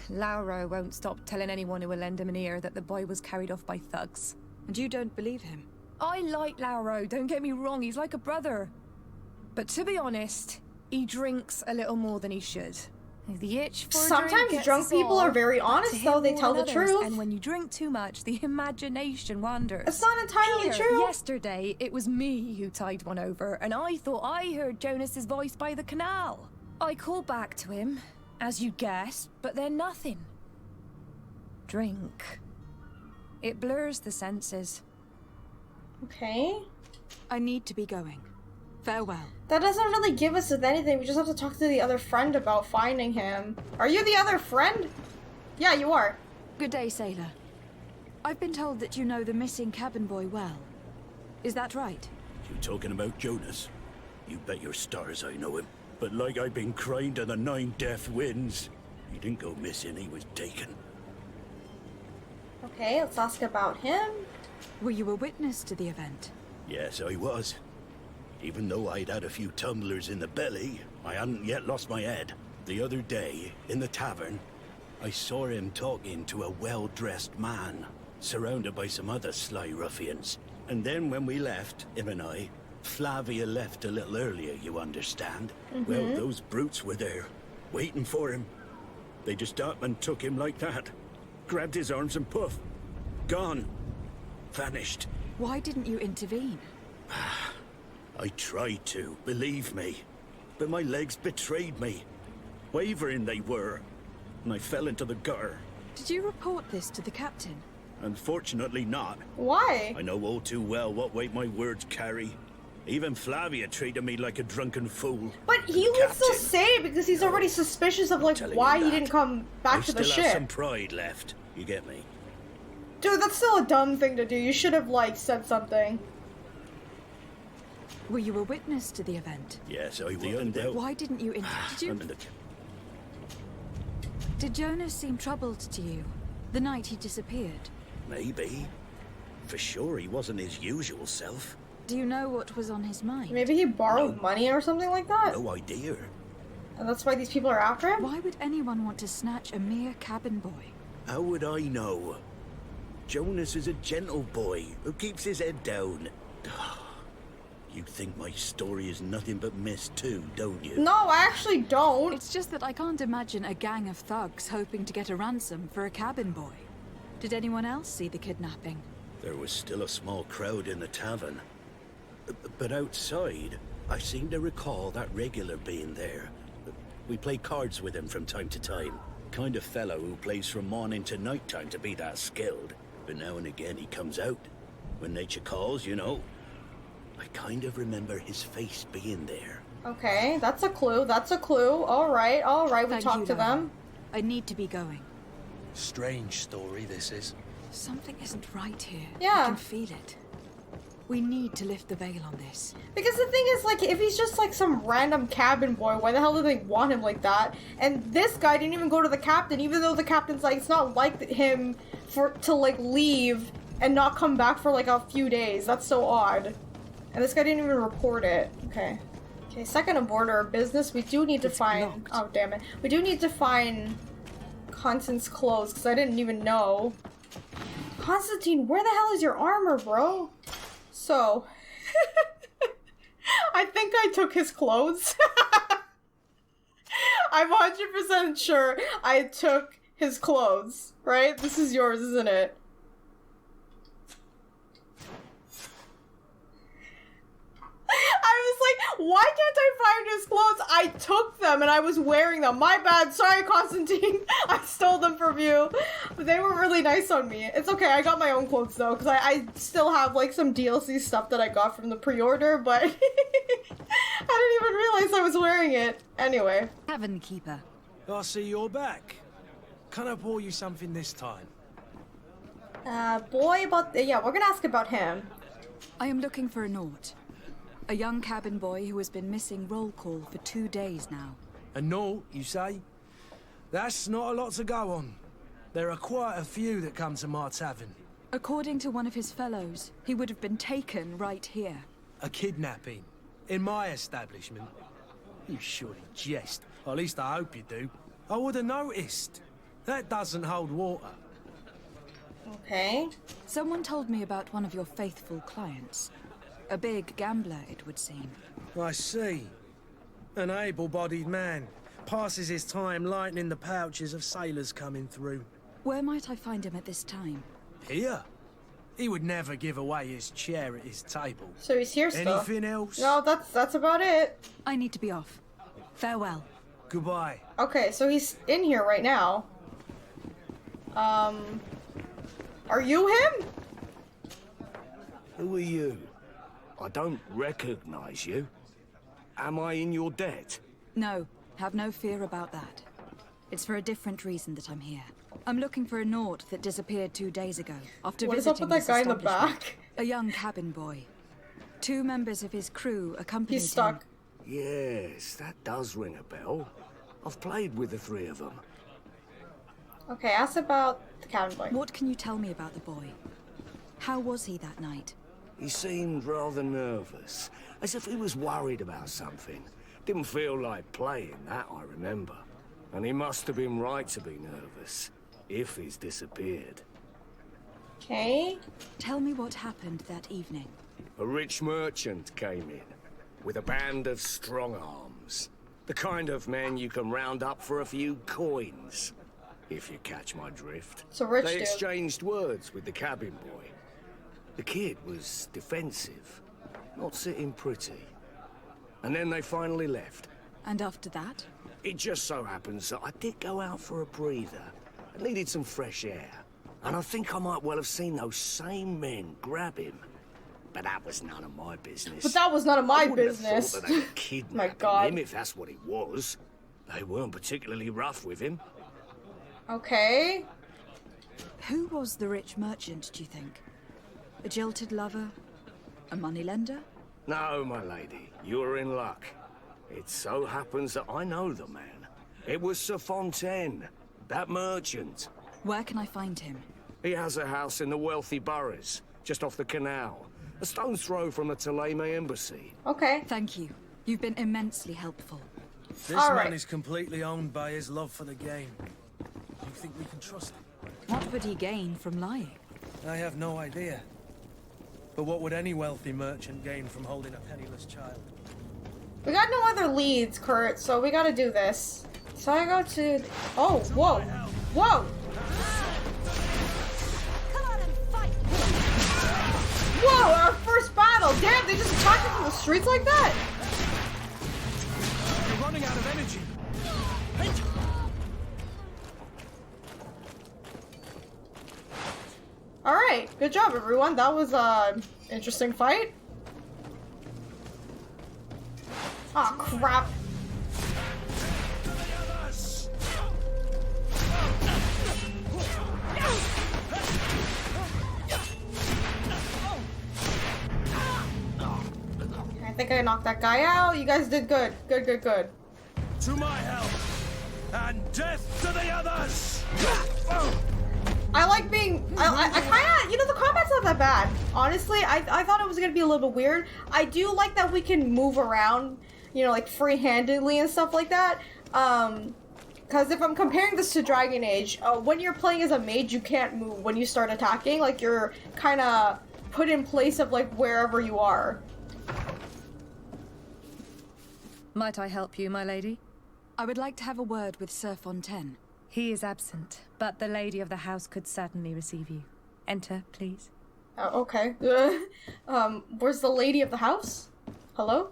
Lauro won't stop telling anyone who will lend him an ear that the boy was carried off by thugs. And you don't believe him? I like Lauro, don't get me wrong, he's like a brother. But to be honest, he drinks a little more than he should. The itch for sometimes drunk people are very honest, though. They tell the truth. And when you drink too much, the imagination wanders. It's not entirely true. Yesterday, it was me who tied one over, and I thought I heard Jonas's voice by the canal. I called back to him, as you guessed, but then nothing. Drink. It blurs the senses. Okay. I need to be going. Farewell. That doesn't really give us anything. We just have to talk to the other friend about finding him. Are you the other friend? Yeah, you are. Good day, sailor. I've been told that you know the missing cabin boy well. Is that right? You talking about Jonas? You bet your stars I know him. But like I've been crying to the 9 death winds, he didn't go missing, he was taken. Okay, let's ask about him. Were you a witness to the event? Yes, I was. Even though I'd had a few tumblers in the belly, I hadn't yet lost my head. The other day, in the tavern, I saw him talking to a well-dressed man, surrounded by some other sly ruffians. And then when we left, him and I, Flavia left a little earlier, you understand? Well, those brutes were there, waiting for him. They just up and took him like that. Grabbed his arms and poof. Gone. Vanished. Why didn't you intervene? I tried to, believe me. But my legs betrayed me. Wavering they were. And I fell into the gutter. Did you report this to the captain? Unfortunately not. Why? I know all too well what weight my words carry. Even Flavia treated me like a drunken fool. But he would still say it because he's already suspicious of like why he didn't come back to the ship. I still have some pride left. You get me? Dude, that's still a dumb thing to do. You should have like said something. Were you a witness to the event? Yes, I was. Why didn't you Did Jonas seem troubled to you the night he disappeared? Maybe. For sure he wasn't his usual self. Do you know what was on his mind? Maybe he borrowed money or something like that? No idea. And that's why these people are after him? Why would anyone want to snatch a mere cabin boy? How would I know? Jonas is a gentle boy who keeps his head down. You think my story is nothing but mist too, don't you? No, I actually don't. It's just that I can't imagine a gang of thugs hoping to get a ransom for a cabin boy. Did anyone else see the kidnapping? There was still a small crowd in the tavern. But outside, I seem to recall that regular being there. We play cards with him from time to time. Kind of fellow who plays from morning to night time to be that skilled. But now and again he comes out. When nature calls, you know. I kind of remember his face being there. Okay, that's a clue. That's a clue. Alright, we talked to them. I need to be going. Strange story, this is. Something isn't right here. Yeah. I can feel it. We need to lift the veil on this. Because the thing is, like, if he's just like some random cabin boy, why the hell do they want him like that? And this guy didn't even go to the captain, even though the captain's like, it's not like him to like leave and not come back for like a few days. That's so odd. And this guy didn't even report it. Okay. Okay, second aboard our business, we do need to find... Locked. Oh, damn it. We do need to find Constantine's clothes, because I didn't even know. Constantine, where the hell is your armor, bro? So, I think I took his clothes. I'm 100% sure I took his clothes, right? This is yours, isn't it? I was like, why can't I find his clothes? I took them and I was wearing them. My bad. Sorry, Constantine. I stole them from you. But they were really nice on me. It's okay. I got my own clothes though, because I still have like some DLC stuff that I got from the pre-order, but I didn't even realize I was wearing it. Anyway. Tavern keeper. I see you're back. Can I pour you something this time? Boy about... yeah, we're gonna ask about him. I am looking for a Nort. A young cabin boy who has been missing roll call for 2 days now. A Nort, you say? That's not a lot to go on. There are quite a few that come to my tavern. According to one of his fellows, he would have been taken right here. A kidnapping? In my establishment? You surely jest. Or at least I hope you do. I would have noticed. That doesn't hold water. Okay. Someone told me about one of your faithful clients. A big gambler, it would seem. I see. An able-bodied man. Passes his time lightening the pouches of sailors coming through. Where might I find him at this time? Here? He would never give away his chair at his table. So he's here still. Anything else? No, that's about it. I need to be off. Farewell. Goodbye. Okay, so he's in here right now. Are you him? Who are you? I don't recognize you. Am I in your debt? No, have no fear about that. It's for a different reason that I'm here. I'm looking for a Nort that disappeared 2 days ago after what is up with that guy in the back? A young cabin boy. 2 members of his crew accompanied He's stuck. him. Yes, that does ring a bell. I've played with the 3 of them. Okay, ask about the cabin boy. What can you tell me about the boy? How was he that night? He seemed rather nervous, as if he was worried about something. Didn't feel like playing, that I remember. And he must have been right to be nervous, if he's disappeared. Okay. Tell me what happened that evening. A rich merchant came in with a band of strong arms. The kind of men you can round up for a few coins, if you catch my drift. So rich They dude. exchanged words with the cabin boy. The kid was defensive, not sitting pretty. And then they finally left. And after that? It just so happens that I did go out for a breather. I needed some fresh air. And I think I might well have seen those same men grab him. But that was none of my business. But that was none of my I wouldn't business. have thought that they were kidnapping My God. him if that's what it was. They weren't particularly rough with him. Okay. Who was the rich merchant, do you think? A jilted lover? A moneylender? No, my lady, you're in luck. It so happens that I know the man. It was Sir Fontaine, that merchant. Where can I find him? He has a house in the wealthy boroughs, just off the canal. A stone's throw from the Theleme embassy. Okay. Thank you. You've been immensely helpful. This man is completely owned by his love for the game. Do you think we can trust him? What would he gain from lying? I have no idea. But what would any wealthy merchant gain from holding a penniless child? We got no other leads, Kurt, so we gotta do this. So I go to... Oh, whoa. Whoa! Whoa, our first battle! Damn, they just attacked us from the streets like that? You're running out of energy. Alright, good job everyone. That was a interesting fight. Aw, crap. I think I knocked that guy out. You guys did good. Good. To my help, and death to the others! I like being... I kinda... You know, the combat's not that bad. Honestly, I thought it was gonna be a little bit weird. I do like that we can move around, you know, like, free-handedly and stuff like that. Because if I'm comparing this to Dragon Age, when you're playing as a mage, you can't move when you start attacking. Like, you're kind of put in place of, like, wherever you are. Might I help you, my lady? I would like to have a word with Sir Fontaine. He is absent, but the lady of the house could certainly receive you. Enter, please. Okay. Where's the lady of the house? Hello?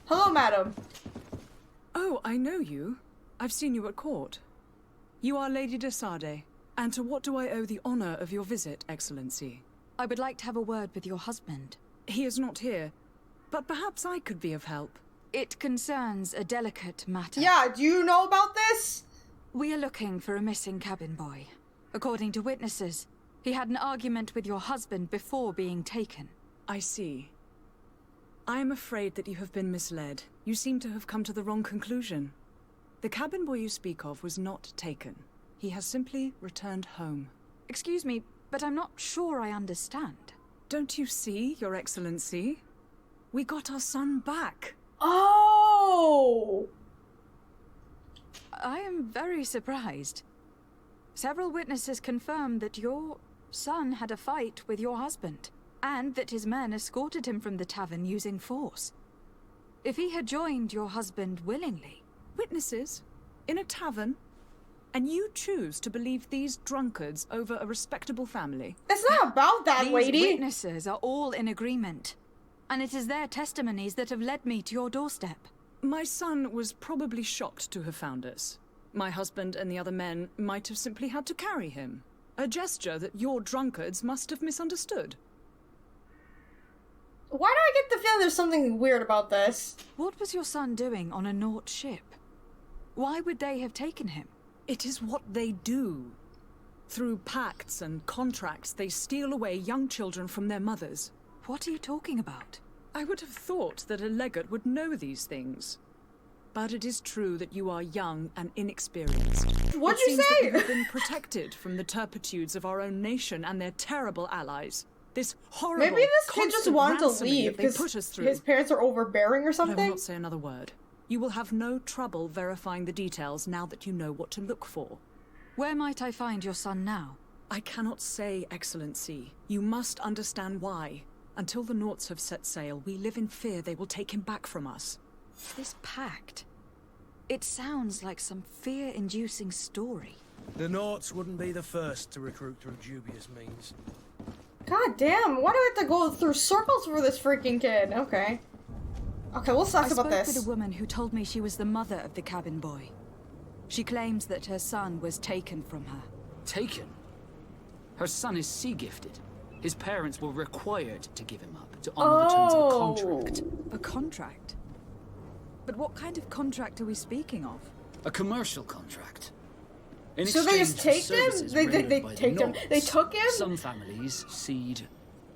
Hello, madam. Oh, I know you. I've seen you at court. You are Lady de Sade. And to what do I owe the honor of your visit, Excellency? I would like to have a word with your husband. He is not here, but perhaps I could be of help. It concerns a delicate matter. Yeah, do you know about this? We are looking for a missing cabin boy. According to witnesses, he had an argument with your husband before being taken. I see. I am afraid that you have been misled. You seem to have come to the wrong conclusion. The cabin boy you speak of was not taken. He has simply returned home. Excuse me, but I'm not sure I understand. Don't you see, Your Excellency? We got our son back. Oh! I am very surprised. Several witnesses confirmed that your son had a fight with your husband, and that his men escorted him from the tavern using force. If he had joined your husband willingly... Witnesses? In a tavern? And you choose to believe these drunkards over a respectable family? It's not about that, lady! These witnesses are all in agreement, and it is their testimonies that have led me to your doorstep. My son was probably shocked to have found us. My husband and the other men might have simply had to carry him. A gesture that your drunkards must have misunderstood. Why do I get the feeling there's something weird about this? What was your son doing on a Nort ship? Why would they have taken him? It is what they do. Through pacts and contracts, they steal away young children from their mothers. What are you talking about? I would have thought that a legate would know these things. But it is true that you are young and inexperienced. What'd you say? That we say? have been protected from the turpitudes of our own nation and their terrible allies. This horrible, Maybe this kid just wanted to ransoming leave that they because put us through. his parents are overbearing or But I something? will not say another word. You will have no trouble verifying the details now that you know what to look for. Where might I find your son now? I cannot say, Excellency. You must understand why. Until the Nauts have set sail, we live in fear they will take him back from us. This pact... It sounds like some fear-inducing story. The Nauts wouldn't be the first to recruit through dubious means. God damn, why do I have to go through circles for this freaking kid? Okay. Okay, we'll talk about this. I spoke with a woman who told me she was the mother of the cabin boy. She claims that her son was taken from her. Taken? Her son is sea-gifted. His parents were required to give him up, to honor the terms of a contract. A contract? But what kind of contract are we speaking of? A commercial contract. In So they just take him? They take him? They took him? Some families cede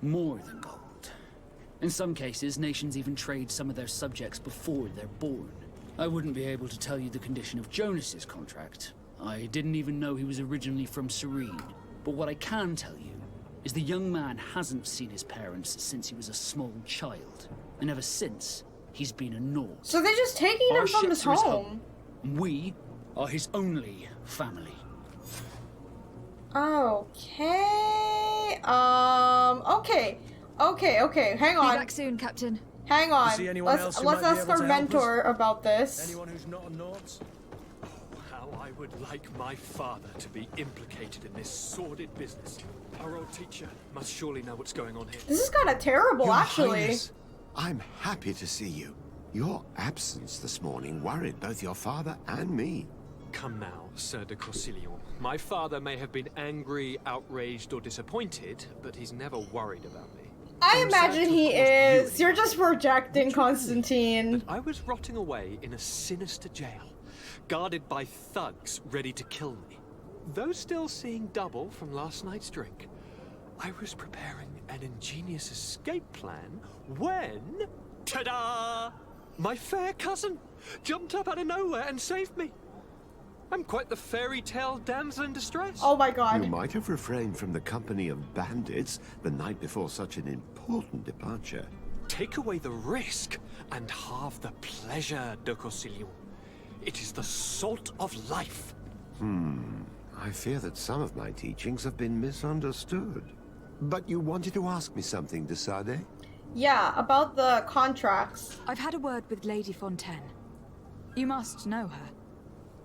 more than gold. In some cases, nations even trade some of their subjects before they're born. I wouldn't be able to tell you the condition of Jonas's contract. I didn't even know he was originally from Serene. But what I can tell you is the young man hasn't seen his parents since he was a small child. And ever since, he's been a Naut. So they're just taking him from his home. We are his only family. Okay. Okay. Hang on. Be back soon, Captain. Hang on. See anyone Let's else who might be ask able our to help mentor us? about this. Anyone who's not a Naut? How I would like my father to be implicated in this sordid business. Our old teacher must surely know what's going on here. This is kind of terrible, Your actually. Highness, I'm happy to see you. Your absence this morning worried both your father and me. Come now, Sir de Corsillon. My father may have been angry, outraged, or disappointed, but he's never worried about me. I imagine he is. You're just projecting, Constantine. I was rotting away in a sinister jail, guarded by thugs ready to kill me. Though still seeing double from last night's drink, I was preparing an ingenious escape plan when... ta-da! My fair cousin jumped up out of nowhere and saved me. I'm quite the fairy tale damsel in distress. Oh my god. You might have refrained from the company of bandits the night before such an important departure. Take away the risk and halve the pleasure, de Corsillon. It is the salt of life. I fear that some of my teachings have been misunderstood. But you wanted to ask me something, de Sade? Yeah, about the contracts. I've had a word with Lady Fontaine. You must know her.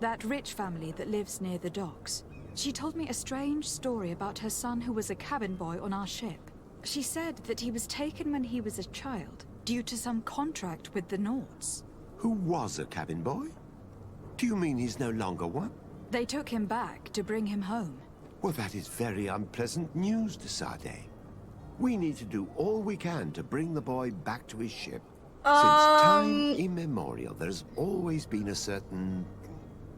That rich family that lives near the docks. She told me a strange story about her son who was a cabin boy on our ship. She said that he was taken when he was a child, due to some contract with the Nauts. Who was a cabin boy? Do you mean he's no longer one? They took him back to bring him home. Well, that is very unpleasant news, de Sade. We need to do all we can to bring the boy back to his ship. Since time immemorial, there's always been a certain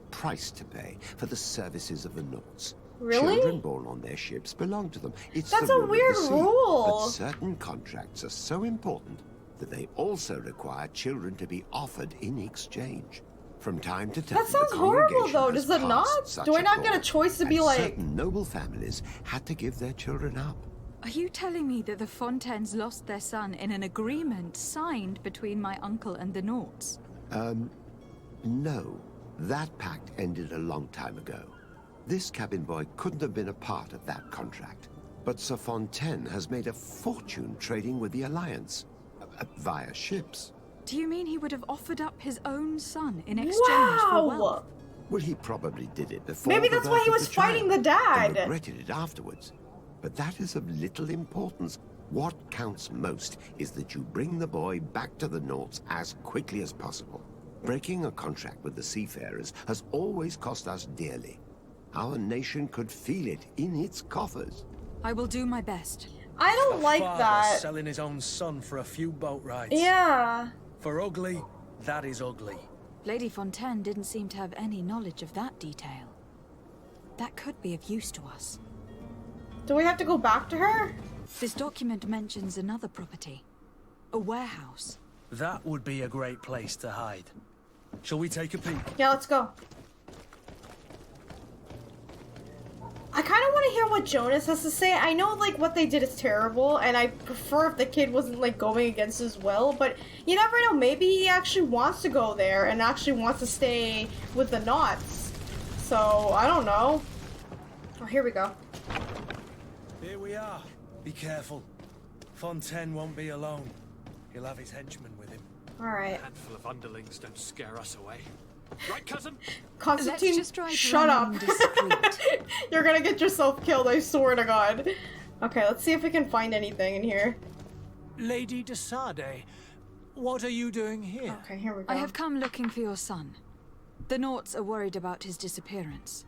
price to pay for the services of the Nauts. Really? Children born on their ships belong to them. It's That's the a rule of weird the sea. rule. But certain contracts are so important that they also require children to be offered in exchange. From time to time, That sounds the horrible, congregation though. has Does it not? passed such Do I not a get a law, choice to be and like... certain noble families had to give their children up. Are you telling me that the Fontaines lost their son in an agreement signed between my uncle and the Nauts? No. That pact ended a long time ago. This cabin boy couldn't have been a part of that contract. But Sir Fontaine has made a fortune trading with the Alliance. Via ships. Do you mean he would have offered up his own son in exchange for wealth? Well, he probably did it before. Maybe the that's why birth he of was the fighting child, the dad. and regretted it afterwards. But that is of little importance. What counts most is that you bring the boy back to the Nauts as quickly as possible. Breaking a contract with the seafarers has always cost us dearly. Our nation could feel it in its coffers. I will do my best. I don't like Father that. selling his own son for a few boat rides. Yeah. For ugly, that is ugly. Lady Fontaine didn't seem to have any knowledge of that detail. That could be of use to us. Do we have to go back to her? This document mentions another property. A warehouse. That would be a great place to hide. Shall we take a peek? Yeah, let's go. I kind of want to hear what Jonas has to say. I know, like, what they did is terrible, and I prefer if the kid wasn't, like, going against his will, but you never know. Maybe he actually wants to go there and actually wants to stay with the Nauts. So, I don't know. Oh, here we go. Here we are. Be careful. Fontaine won't be alone. He'll have his henchmen with him. Alright. A handful of underlings don't scare us away. Right, cousin? Constantine, Let's just try to shut up. remain discreet. You're gonna get yourself killed, I swear to God. Okay, let's see if we can find anything in here. Lady de Sade, what are you doing here? Okay, here we go. I have come looking for your son. The Naughts are worried about his disappearance.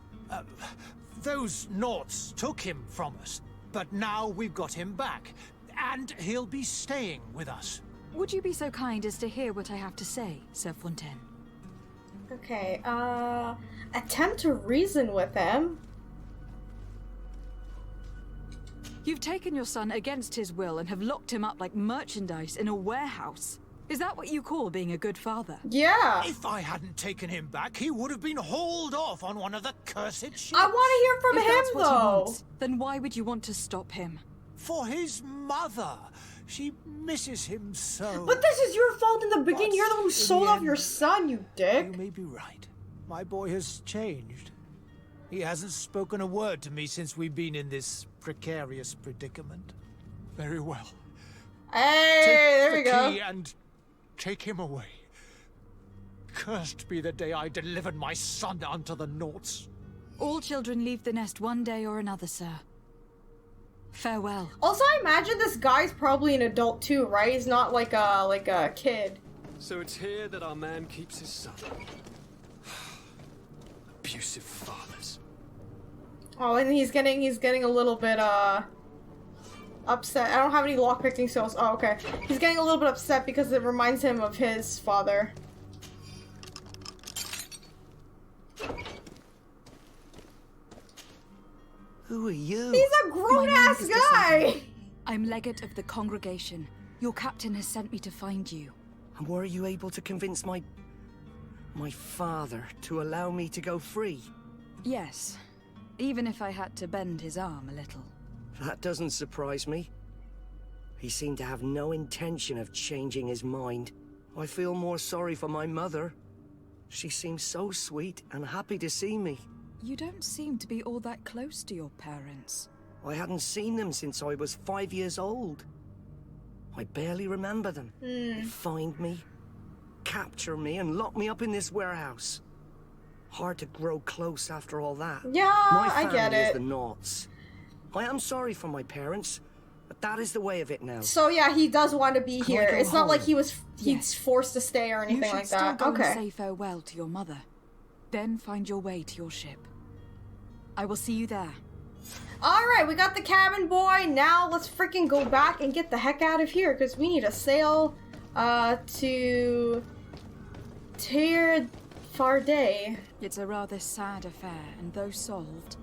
Those Naughts took him from us, but now we've got him back, and he'll be staying with us. Would you be so kind as to hear what I have to say, Sir Fontaine? Okay, attempt to reason with him. You've taken your son against his will and have locked him up like merchandise in a warehouse. Is that what you call being a good father? Yeah. If I hadn't taken him back, he would have been hauled off on one of the cursed ships. I want to hear from If him, that's what he though. wants, then why would you want to stop him? For his mother. She misses him so. But this is your fault in the beginning. But You're the one who in sold the off your end, son, you dick. You may be right. My boy has changed. He hasn't spoken a word to me since we've been in this precarious predicament. Very well. Hey, there we Take go. the key and take him away. Cursed be the day I delivered my son unto the Naughts. All children leave the nest one day or another, sir. Farewell. Also, I imagine this guy's probably an adult too, right? He's not like a kid. So it's here that our man keeps his son. Abusive fathers. Oh, and he's getting a little bit upset. I don't have any lockpicking skills. Oh, okay. He's getting a little bit upset because it reminds him of his father. Who are you? He's a grown-ass guy! I'm legate of the congregation. Your captain has sent me to find you. And were you able to convince my father to allow me to go free? Yes. Even if I had to bend his arm a little. That doesn't surprise me. He seemed to have no intention of changing his mind. I feel more sorry for my mother. She seems so sweet and happy to see me. You don't seem to be all that close to your parents. I hadn't seen them since I was 5 years old. I barely remember them. They find me, capture me, and lock me up in this warehouse. Hard to grow close after all that. Yeah, my I get family is it. the Naughts. I am sorry for my parents, but that is the way of it now. So yeah, he does want to be Can I here. go It's not like home? he's forced to stay or anything You should like still that. go Okay. and say farewell to your mother. Then find your way to your ship. I will see you there. Alright, we got the cabin boy. Now let's freaking go back and get the heck out of here because we need to sail to Teer Fradee. It's a rather sad affair, and though solved,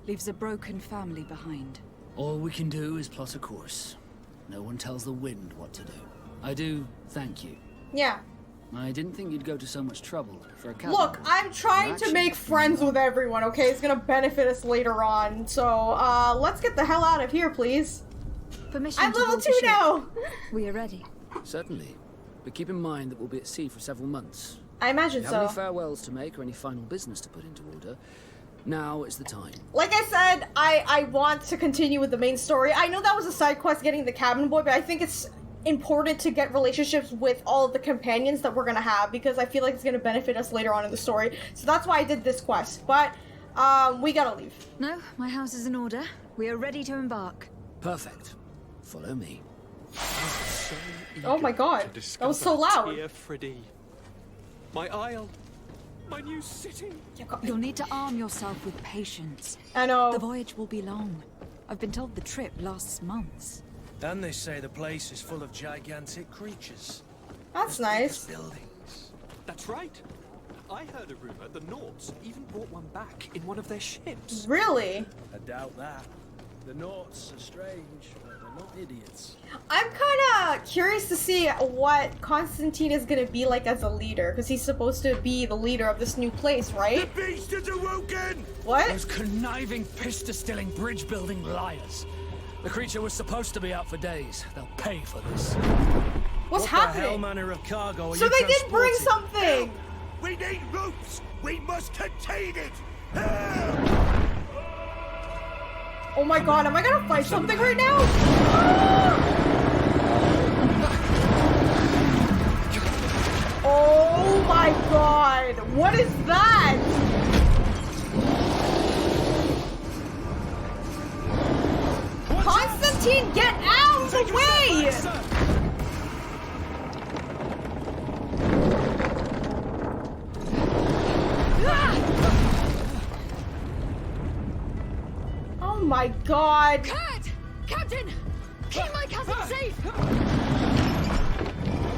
leaves a broken family behind. All we can do is plot a course. No one tells the wind what to do. I do thank you. Yeah. I didn't think you'd go to so much trouble for a cabin. Look, I'm trying to make friends with everyone, okay? It's gonna benefit us later on. So, let's get the hell out of here, please. Permission I'm to level board 2 the ship. now! We are ready. Certainly. But keep in mind that we'll be at sea for several months. I imagine If you have so. any farewells to make or any final business to put into order, now is the time. Like I said, I want to continue with the main story. I know that was a side quest getting the cabin boy, but I think it's important to get relationships with all of the companions that we're gonna have because I feel like it's gonna benefit us later on in the story. So that's why I did this quest. But we gotta leave. No, my house is in order. We are ready to embark. Perfect. Follow me. Oh my god, that was so loud. Teer Fradee. My isle. My new city. You'll need to arm yourself with patience. I know. The voyage will be long. I've been told the trip lasts months. And they say the place is full of gigantic creatures. That's nice. Buildings. That's right. I heard a rumor the Naughts even brought one back in one of their ships. Really? I doubt that. The Naughts are strange, but they're not idiots. I'm kind of curious to see what Constantine is going to be like as a leader, because he's supposed to be the leader of this new place, right? The beast is awoken! What? Those conniving, piss-distilling, bridge-building liars. The creature was supposed to be out for days. They'll pay for this. What's What the hell happening? manner of cargo are So you they did bring transporting? something! We need ropes! We must contain it! Oh my god, am I gonna fight something right now? Oh my god, what is that? Constantine, get out of the way! Oh my god! Kurt! Captain! Keep my cousin safe!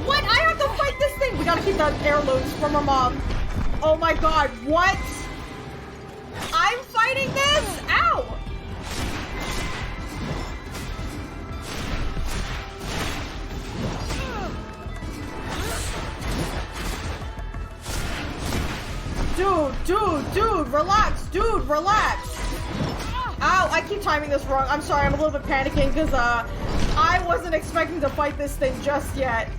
What? I have to fight this thing! We gotta keep the heirlooms from our mom. Oh my god, what? I'm fighting this? Ow! Dude, relax, dude, relax. Ow, I keep timing this wrong. I'm sorry, I'm a little bit panicking because I wasn't expecting to fight this thing just yet.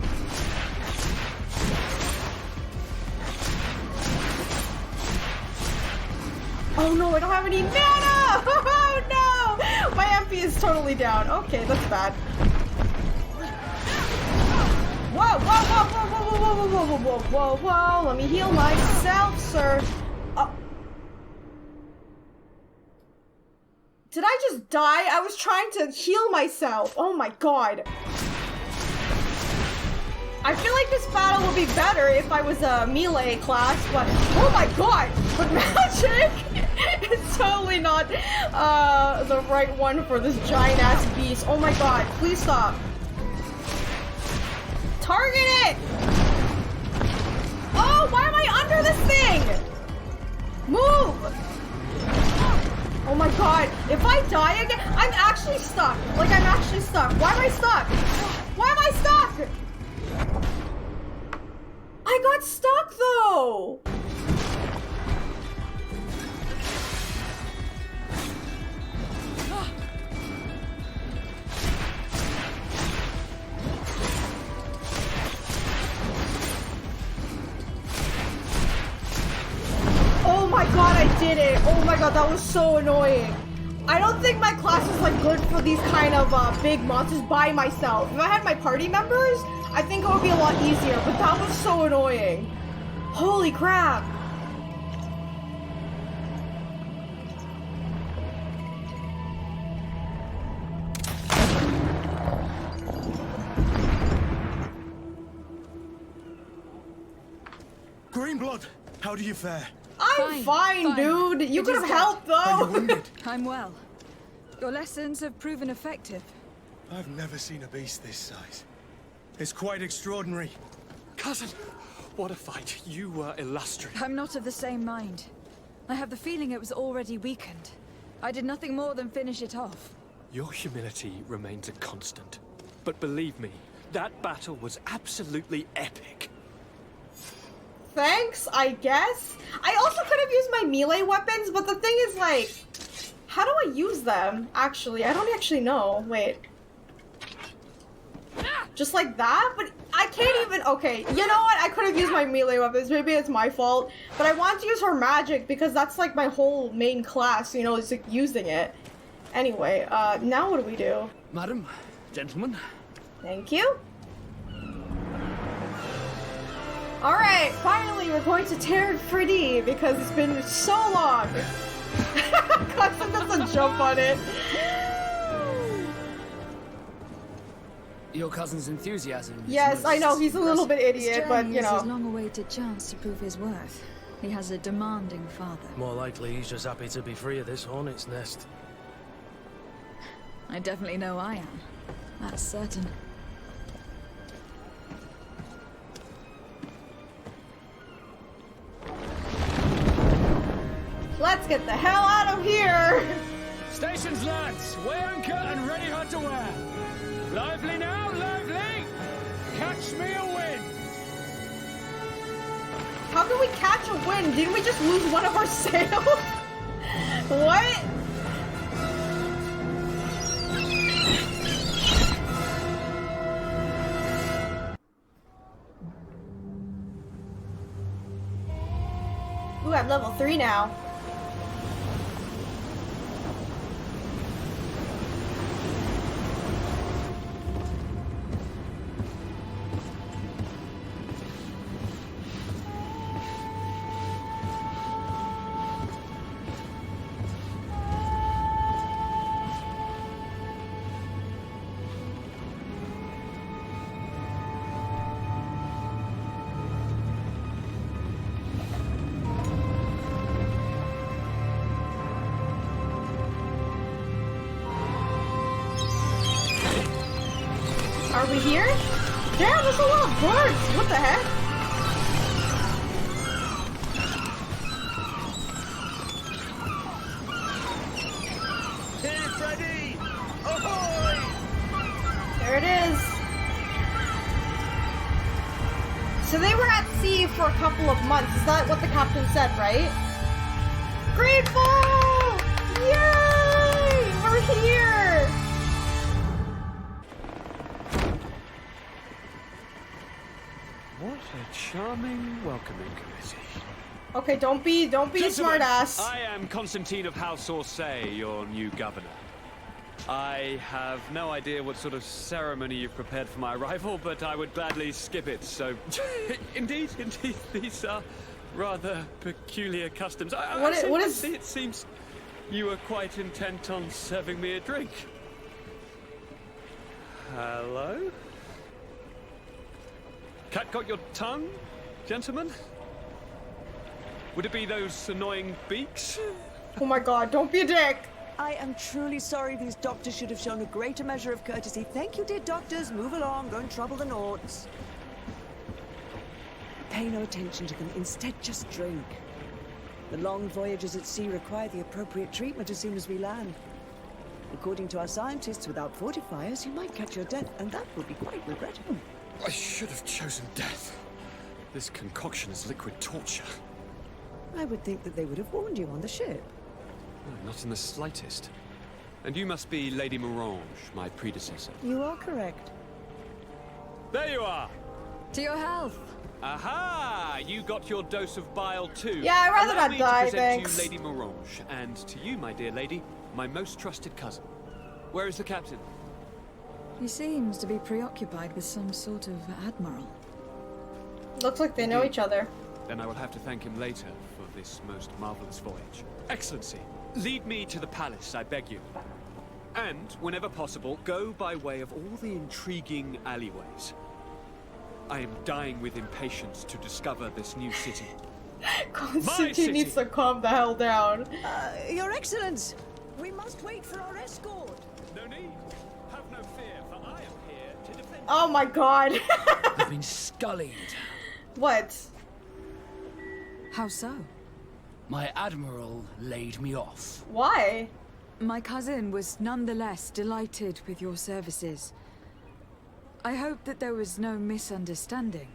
Oh no, I don't have any mana! Oh no! My MP is totally down. Okay, that's bad. Whoa, whoa, whoa, whoa, whoa, whoa, whoa, whoa, whoa, whoa, whoa, let me heal myself, sir. Did I just die? I was trying to heal myself. Oh my god. I feel like this battle would be better if I was a melee class, but oh my god! But magic is totally not the right one for this giant ass beast. Oh my god, please stop. Target it! Oh, why am I under this thing? Move! Oh my god, if I die again, I'm actually stuck. Like, I'm actually stuck. Why am I stuck? Why am I stuck? I got stuck though! Oh my god, I did it! Oh my god, that was so annoying. I don't think my class is like good for these kind of big monsters by myself. If I had my party members, I think it would be a lot easier, but that was so annoying. Holy crap. Greenblood, how do you fare? I'm fine, dude. You could have helped, though. I'm well. Your lessons have proven effective. I've never seen a beast this size. It's quite extraordinary. Cousin, what a fight. You were illustrious. I'm not of the same mind. I have the feeling it was already weakened. I did nothing more than finish it off. Your humility remains a constant. But believe me, that battle was absolutely epic. Thanks, I guess. I also could have used my melee weapons, but the thing is, like, how do I use them? Actually, I don't actually know. Wait. Just like that? But I can't even... Okay, you know what? I could have used my melee weapons. Maybe it's my fault. But I want to use her magic because that's, like, my whole main class, you know, is like, using it. Anyway, now what do we do? Madam, gentlemen. Thank you. Alright, finally we're going to Teer Fradee because it's been so long. Constant doesn't jump on it. Your cousin's enthusiasm. Yes, I know, he's a little bit idiot, but you know. His long-awaited chance to prove his worth. He has a demanding father. More likely he's just happy to be free of this hornet's nest. I definitely know I am. That's certain. Let's get the hell out of here! Stations, lads! Weigh anchor and ready hot to wear. Lively now, lively! Catch me a wind! How can we catch a wind? Didn't we just lose one of our sails? What? Ooh, I'm level 3 now. are we here? Damn, there's a lot of birds! What the heck? Teer Fradee! Ahoy! There it is. So they were at sea for a couple of months. Is that what the captain said, right? Greedfall! Yay! We're here! What a charming welcoming committee. Okay, don't be a Gentlemen, smartass. I am Constantine of House Orsay, your new governor. I have no idea what sort of ceremony you've prepared for my arrival, but I would gladly skip it, so... indeed, these are rather peculiar customs. What is... It seems you were quite intent on serving me a drink. Hello? Cat got your tongue, gentlemen? Would it be those annoying beaks? Oh my god, don't be a dick! I am truly sorry. These doctors should have shown a greater measure of courtesy. Thank you, dear doctors. Move along. Don't trouble the Nords. Pay no attention to them. Instead, just drink. The long voyages at sea require the appropriate treatment as soon as we land. According to our scientists, without fortifiers, you might catch your death, and that would be quite regrettable. I should have chosen death. This concoction is liquid torture. I would think that they would have warned you on the ship. No, not in the slightest. And you must be Lady Morange, my predecessor. You are correct. There you are! To your health! Aha! You got your dose of bile too. Yeah, I'd rather Allow not me die, to present thanks. you Lady Morange, and to you, my dear lady, my most trusted cousin. Where is the captain? He seems to be preoccupied with some sort of admiral. Looks like they know each other. Then I will have to thank him later for this most marvelous voyage. Excellency, lead me to the palace, I beg you. And, whenever possible, go by way of all the intriguing alleyways. I am dying with impatience to discover this new city. Constantine needs to calm the hell down. Your Excellence, we must wait for our escort. No need. Have no fear, for I am here to defend. Oh my god. I've been scullied. What? How so? My admiral laid me off. Why? My cousin was nonetheless delighted with your services. I hope that there was no misunderstanding.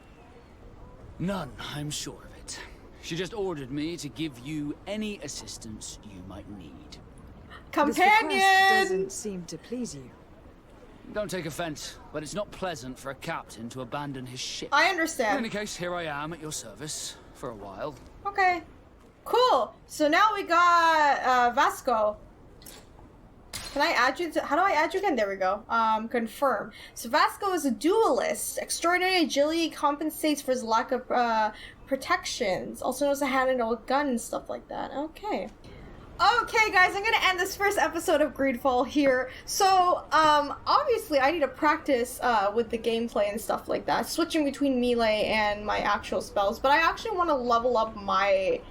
None, I'm sure of it. She just ordered me to give you any assistance you might need. Companion! This request doesn't seem to please you. Don't take offense, but it's not pleasant for a captain to abandon his ship. I understand. In any case, here I am at your service for a while. Okay. Cool. So now we got Vasco. Can I add you to, how do I add you again? There we go. Confirm. So Vasco is a duelist. Extraordinary agility compensates for his lack of protections. Also knows how to handle a gun and stuff like that. Okay. Okay, guys, I'm gonna end this first episode of Greedfall here. So, obviously I need to practice with the gameplay and stuff like that, switching between melee and my actual spells, but I actually want to level up my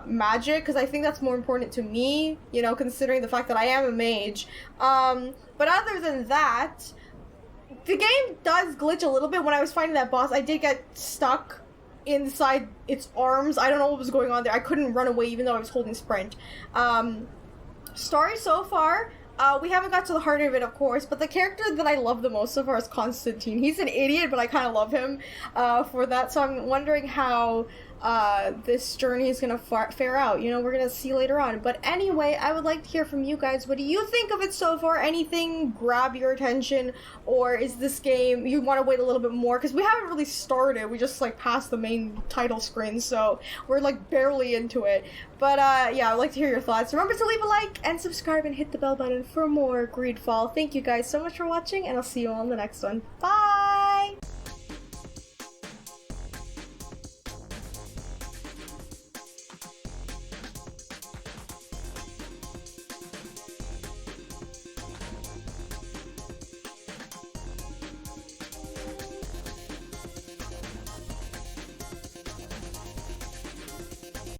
magic, because I think that's more important to me, you know, considering the fact that I am a mage. But other than that, the game does glitch a little bit. When I was fighting that boss, I did get stuck inside its arms. I don't know what was going on there. I couldn't run away even though I was holding sprint. Story so far, we haven't got to the heart of it, of course, but the character that I love the most so far is Constantine. He's an idiot, but I kind of love him for that, so I'm wondering how this journey is gonna fare out. You know, we're gonna see later on. But anyway, I would like to hear from you guys. What do you think of it so far? Anything grab your attention, or is this game you want to wait a little bit more? Because we haven't really started. We just like passed the main title screen, so we're like barely into it. But yeah, I'd like to hear your thoughts. Remember to leave a like and subscribe and hit the bell button for more Greedfall. Thank you guys so much for watching, and I'll see you all in the next one. Bye!